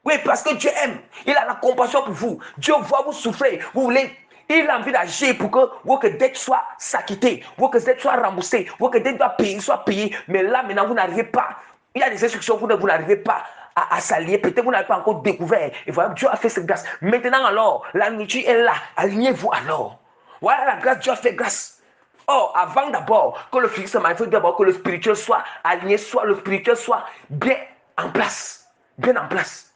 Oui, parce que Dieu aime. Il a la compassion pour vous. Dieu voit vous souffrir. Vous voulez. Il a envie d'agir pour que votre dette soit s'acquittée, votre dette soit remboursée, votre dette soit payée. Mais là, maintenant, vous n'arrivez pas. Il y a des instructions, vous n'arrivez pas à s'allier. Peut-être vous n'avez pas encore découvert. Et voilà, Dieu a fait cette grâce. Maintenant, alors, la nourriture est là. Alignez-vous alors. Voilà la grâce, Dieu a fait grâce. Oh, avant d'abord que le physique se manifeste, d'abord que le spirituel soit aligné, soit le spirituel soit bien en place. Bien en place.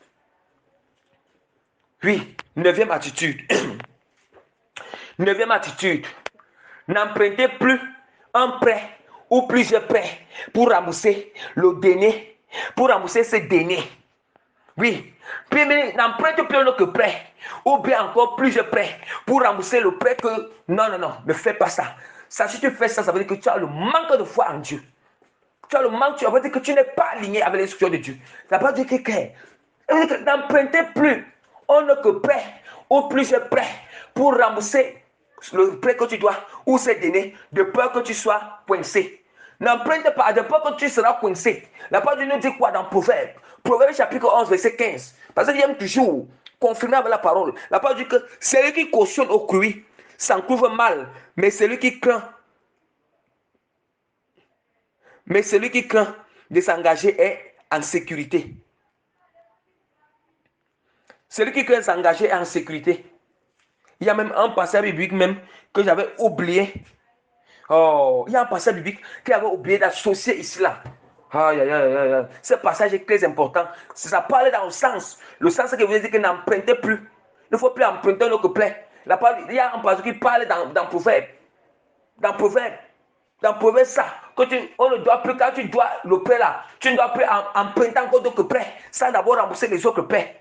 Oui, neuvième attitude. Neuvième attitude. N'empruntez plus un prêt ou plusieurs prêts pour rembourser le denier, pour rembourser ce denier. Oui, puis n'emprunte plus un autre prêt ou bien encore plusieurs prêts pour rembourser le prêt que... Non, ne fais pas ça. Ça, si tu fais ça, ça veut dire que tu as le manque de foi en Dieu. Tu as le manque, ça veut dire que tu n'es pas aligné avec l'instruction de Dieu. Ça veut dire que n'empruntez plus un autre prêt ou plusieurs prêts pour rembourser le prêt que tu dois ou se donner de peur que tu sois coincé. N'emprunte pas de peur que tu seras coincé. La parole de Dieu nous dit quoi dans Proverbe? Proverbe chapitre 11, verset 15. Parce que j'aime toujours confirmer avec la parole. La parole dit que celui qui cautionne au cruit s'en couvre mal, mais celui qui craint de s'engager est en sécurité. Celui qui craint de s'engager est en sécurité. Il y a même un passage biblique même que j'avais oublié. Oh, il y a un passage biblique que j'avais oublié d'associer ici là. Ce passage est très important. Ça parle dans le sens que vous dites que n'empruntez plus. Il ne faut plus emprunter notre prêt. Il y a un passage qui parle dans Proverbe. Dans Proverbe ça, on ne doit plus, quand tu dois le prêt là, tu ne dois plus emprunter encore d'autres prêts sans d'abord rembourser les autres prêts.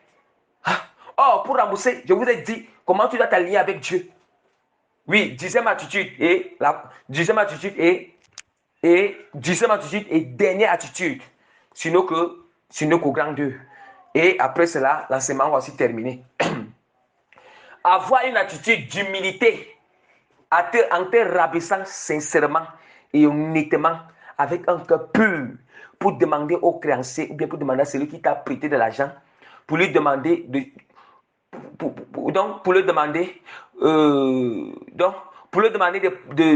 Or, pour rembourser, je vous ai dit comment tu dois t'aligner avec Dieu. Oui, dixième attitude et dernière attitude. Sinon que grand 2. Et après cela, l'enseignement va aussi terminer. Avoir une attitude d'humilité en te rabaissant sincèrement et honnêtement avec un cœur pur pour demander au créancier ou bien pour demander à celui qui t'a prêté de l'argent pour lui demander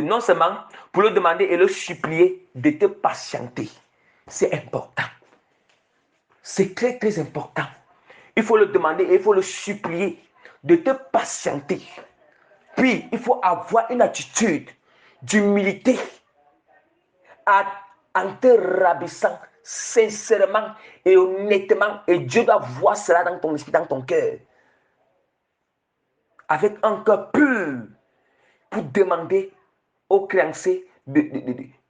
non seulement pour le demander et le supplier de te patienter. C'est important. C'est très très important. Il faut le demander et il faut le supplier de te patienter. Puis, il faut avoir une attitude d'humilité en te rabaissant sincèrement et honnêtement. Et Dieu doit voir cela dans ton esprit, dans ton cœur. avec un cœur pur pour demander au créancier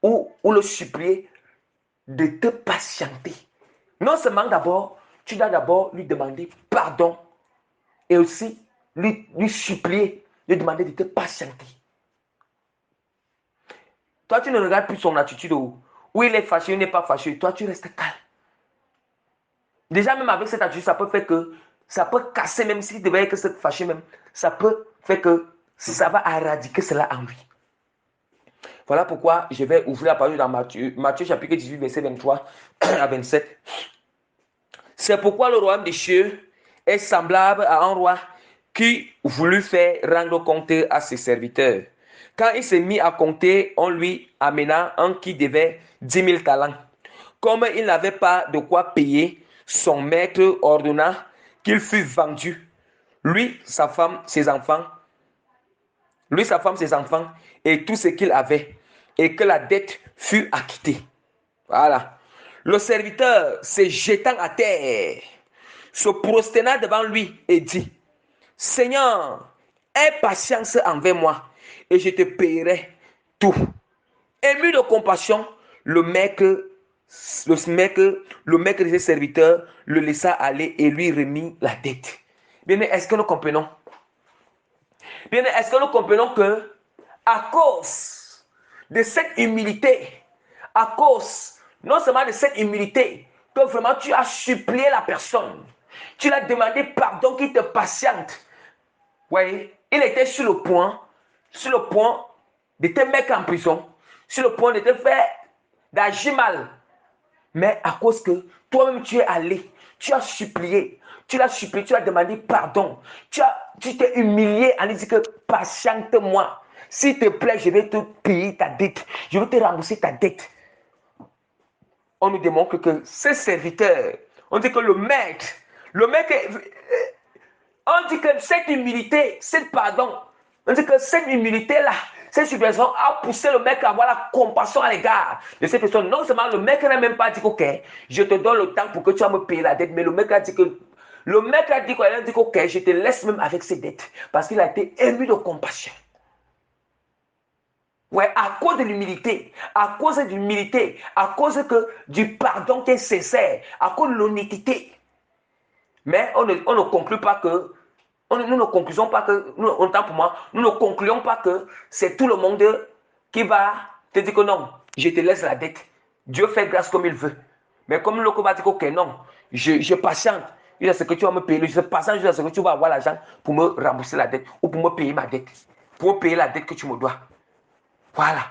ou le supplier de te patienter. Non seulement d'abord, tu dois d'abord lui demander pardon et aussi lui supplier, lui demander de te patienter. Toi, tu ne regardes plus son attitude où il est fâché, il n'est pas fâché. Toi, tu restes calme. Déjà, même avec cette attitude, ça peut faire que ça peut casser, même s'il devait être fâché, même ça peut faire que ça va éradiquer cela en lui. Voilà pourquoi je vais ouvrir la parole dans Matthieu chapitre 18, verset 23 à 27. C'est pourquoi le royaume des cieux est semblable à un roi qui voulut faire rendre compte à ses serviteurs. Quand il s'est mis à compter, on lui amena un qui devait 10 000 talents. Comme il n'avait pas de quoi payer, son maître ordonna qu'il fût vendu. Lui, sa femme, ses enfants, et tout ce qu'il avait, et que la dette fût acquittée. Voilà. Le serviteur, se jetant à terre, se prosterna devant lui et dit, Seigneur, aie patience envers moi et je te payerai tout. Ému de compassion, le maître de ses serviteurs le laissa aller et lui remit la dette. Bien, est-ce que nous comprenons? Bien, est-ce que nous comprenons que à cause de cette humilité, à cause non seulement de cette humilité, que vraiment tu as supplié la personne, tu l'as demandé pardon qu'il te patiente. Oui, il était sur le point de te mettre en prison, sur le point de te faire d'agir mal. Mais à cause que toi-même tu es allé, tu as supplié, tu as demandé pardon, tu t'es humilié en disant que patiente-moi. S'il te plaît, je vais te payer ta dette, je vais te rembourser ta dette. On nous démontre que ce serviteur, on dit que le maître, on dit que cette humilité, cette pardon, on dit que cette humilité-là, cette supplication a poussé le mec à avoir la compassion à l'égard de cette personne. Non seulement le mec n'a même pas dit ok, je te donne le temps pour que tu vas me payer la dette, mais le mec a dit que ok, je te laisse même avec ses dettes parce qu'il a été ému de compassion. Ouais, à cause de l'humilité, à cause du pardon qui est sincère, à cause de l'honnêteté. Mais on ne conclut pas que nous ne concluons pas que, autant pour moi, nous ne concluons pas que c'est tout le monde qui va te dire que non, je te laisse la dette. Dieu fait grâce comme il veut. Mais comme le va dire que ok, non, je patiente. Il y a ce que tu vas me payer. Je patiente jusqu'à ce que tu vas avoir l'argent pour me rembourser la dette ou pour me payer ma dette. Pour me payer la dette que tu me dois. Voilà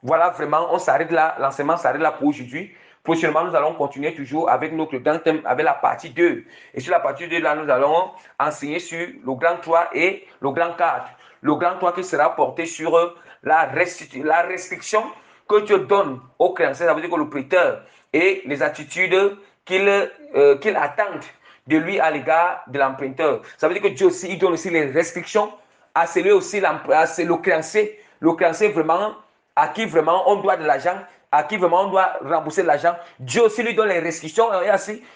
vraiment, on s'arrête là. L'enseignement s'arrête là pour aujourd'hui. Prochainement, nous allons continuer toujours avec notre grand thème, avec la partie 2. Et sur la partie 2, là, nous allons enseigner sur le grand 3 et le grand 4. Le grand 3 qui sera porté sur la restriction que Dieu donne aux créanciers, ça veut dire que le prêteur et les attitudes qu'il attend de lui à l'égard de l'emprunteur. Ça veut dire que Dieu aussi, il donne aussi les restrictions à celui aussi, le créancier. Le créancier vraiment, à qui vraiment on doit de l'argent, à qui vraiment on doit rembourser de l'argent. Dieu aussi lui donne les restrictions.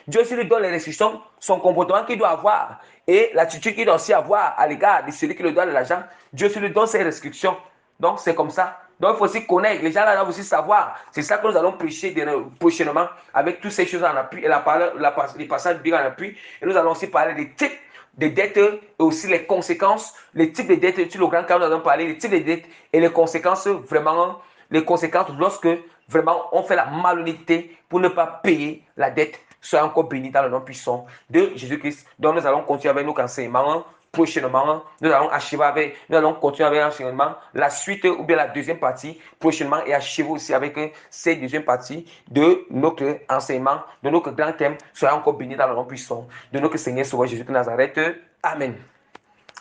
Dieu aussi lui donne les restrictions, son comportement qu'il doit avoir et l'attitude qu'il doit aussi avoir à l'égard de celui qui lui doit de l'argent. Dieu aussi lui donne ses restrictions. Donc c'est comme ça. Donc il faut aussi connaître, les gens là doivent aussi savoir. C'est ça que nous allons prêcher prochainement avec toutes ces choses en appui et les passages bibliques en appui. Et nous allons aussi parler des types de dettes et aussi les conséquences, les types de dettes, sur le grand cas, nous allons parler des types de dettes et les conséquences vraiment, les conséquences lorsque vraiment on fait la malhonnêteté pour ne pas payer la dette. Soyez encore bénis dans le nom puissant de Jésus-Christ. Donc nous allons continuer avec nos enseignements. Prochainement, nous allons continuer avec l'enseignement, la suite ou bien la deuxième partie prochainement et achever aussi avec cette deuxième partie de notre enseignement, de notre grand thème. Soyez encore bénis dans le nom puissant de notre Seigneur Sauveur Jésus de Nazareth. Amen.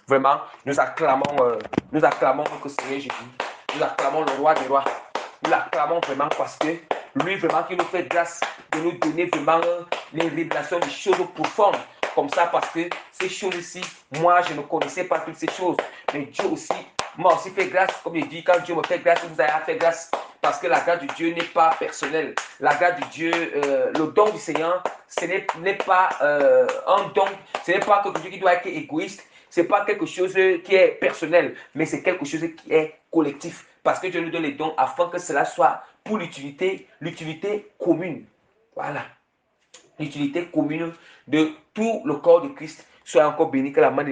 Vraiment, nous acclamons notre Seigneur Jésus. Nous acclamons le roi des rois. Nous l'acclamons vraiment parce que lui vraiment qui nous fait grâce de nous donner vraiment les révélations des choses profondes. Comme ça, parce que ces choses-ci, moi, je ne connaissais pas toutes ces choses. Mais Dieu aussi m'a aussi fait grâce. Comme il dit, quand Dieu me fait grâce, vous allez faire grâce. Parce que la grâce de Dieu n'est pas personnelle. La grâce de Dieu, le don du Seigneur, ce n'est pas un don, ce n'est pas quelque chose qui doit être égoïste, ce n'est pas quelque chose qui est personnel, mais c'est quelque chose qui est collectif. Parce que Dieu nous donne les dons afin que cela soit pour l'utilité commune. Voilà. L'utilité commune de tout le corps de Christ soit encore béni, que la main de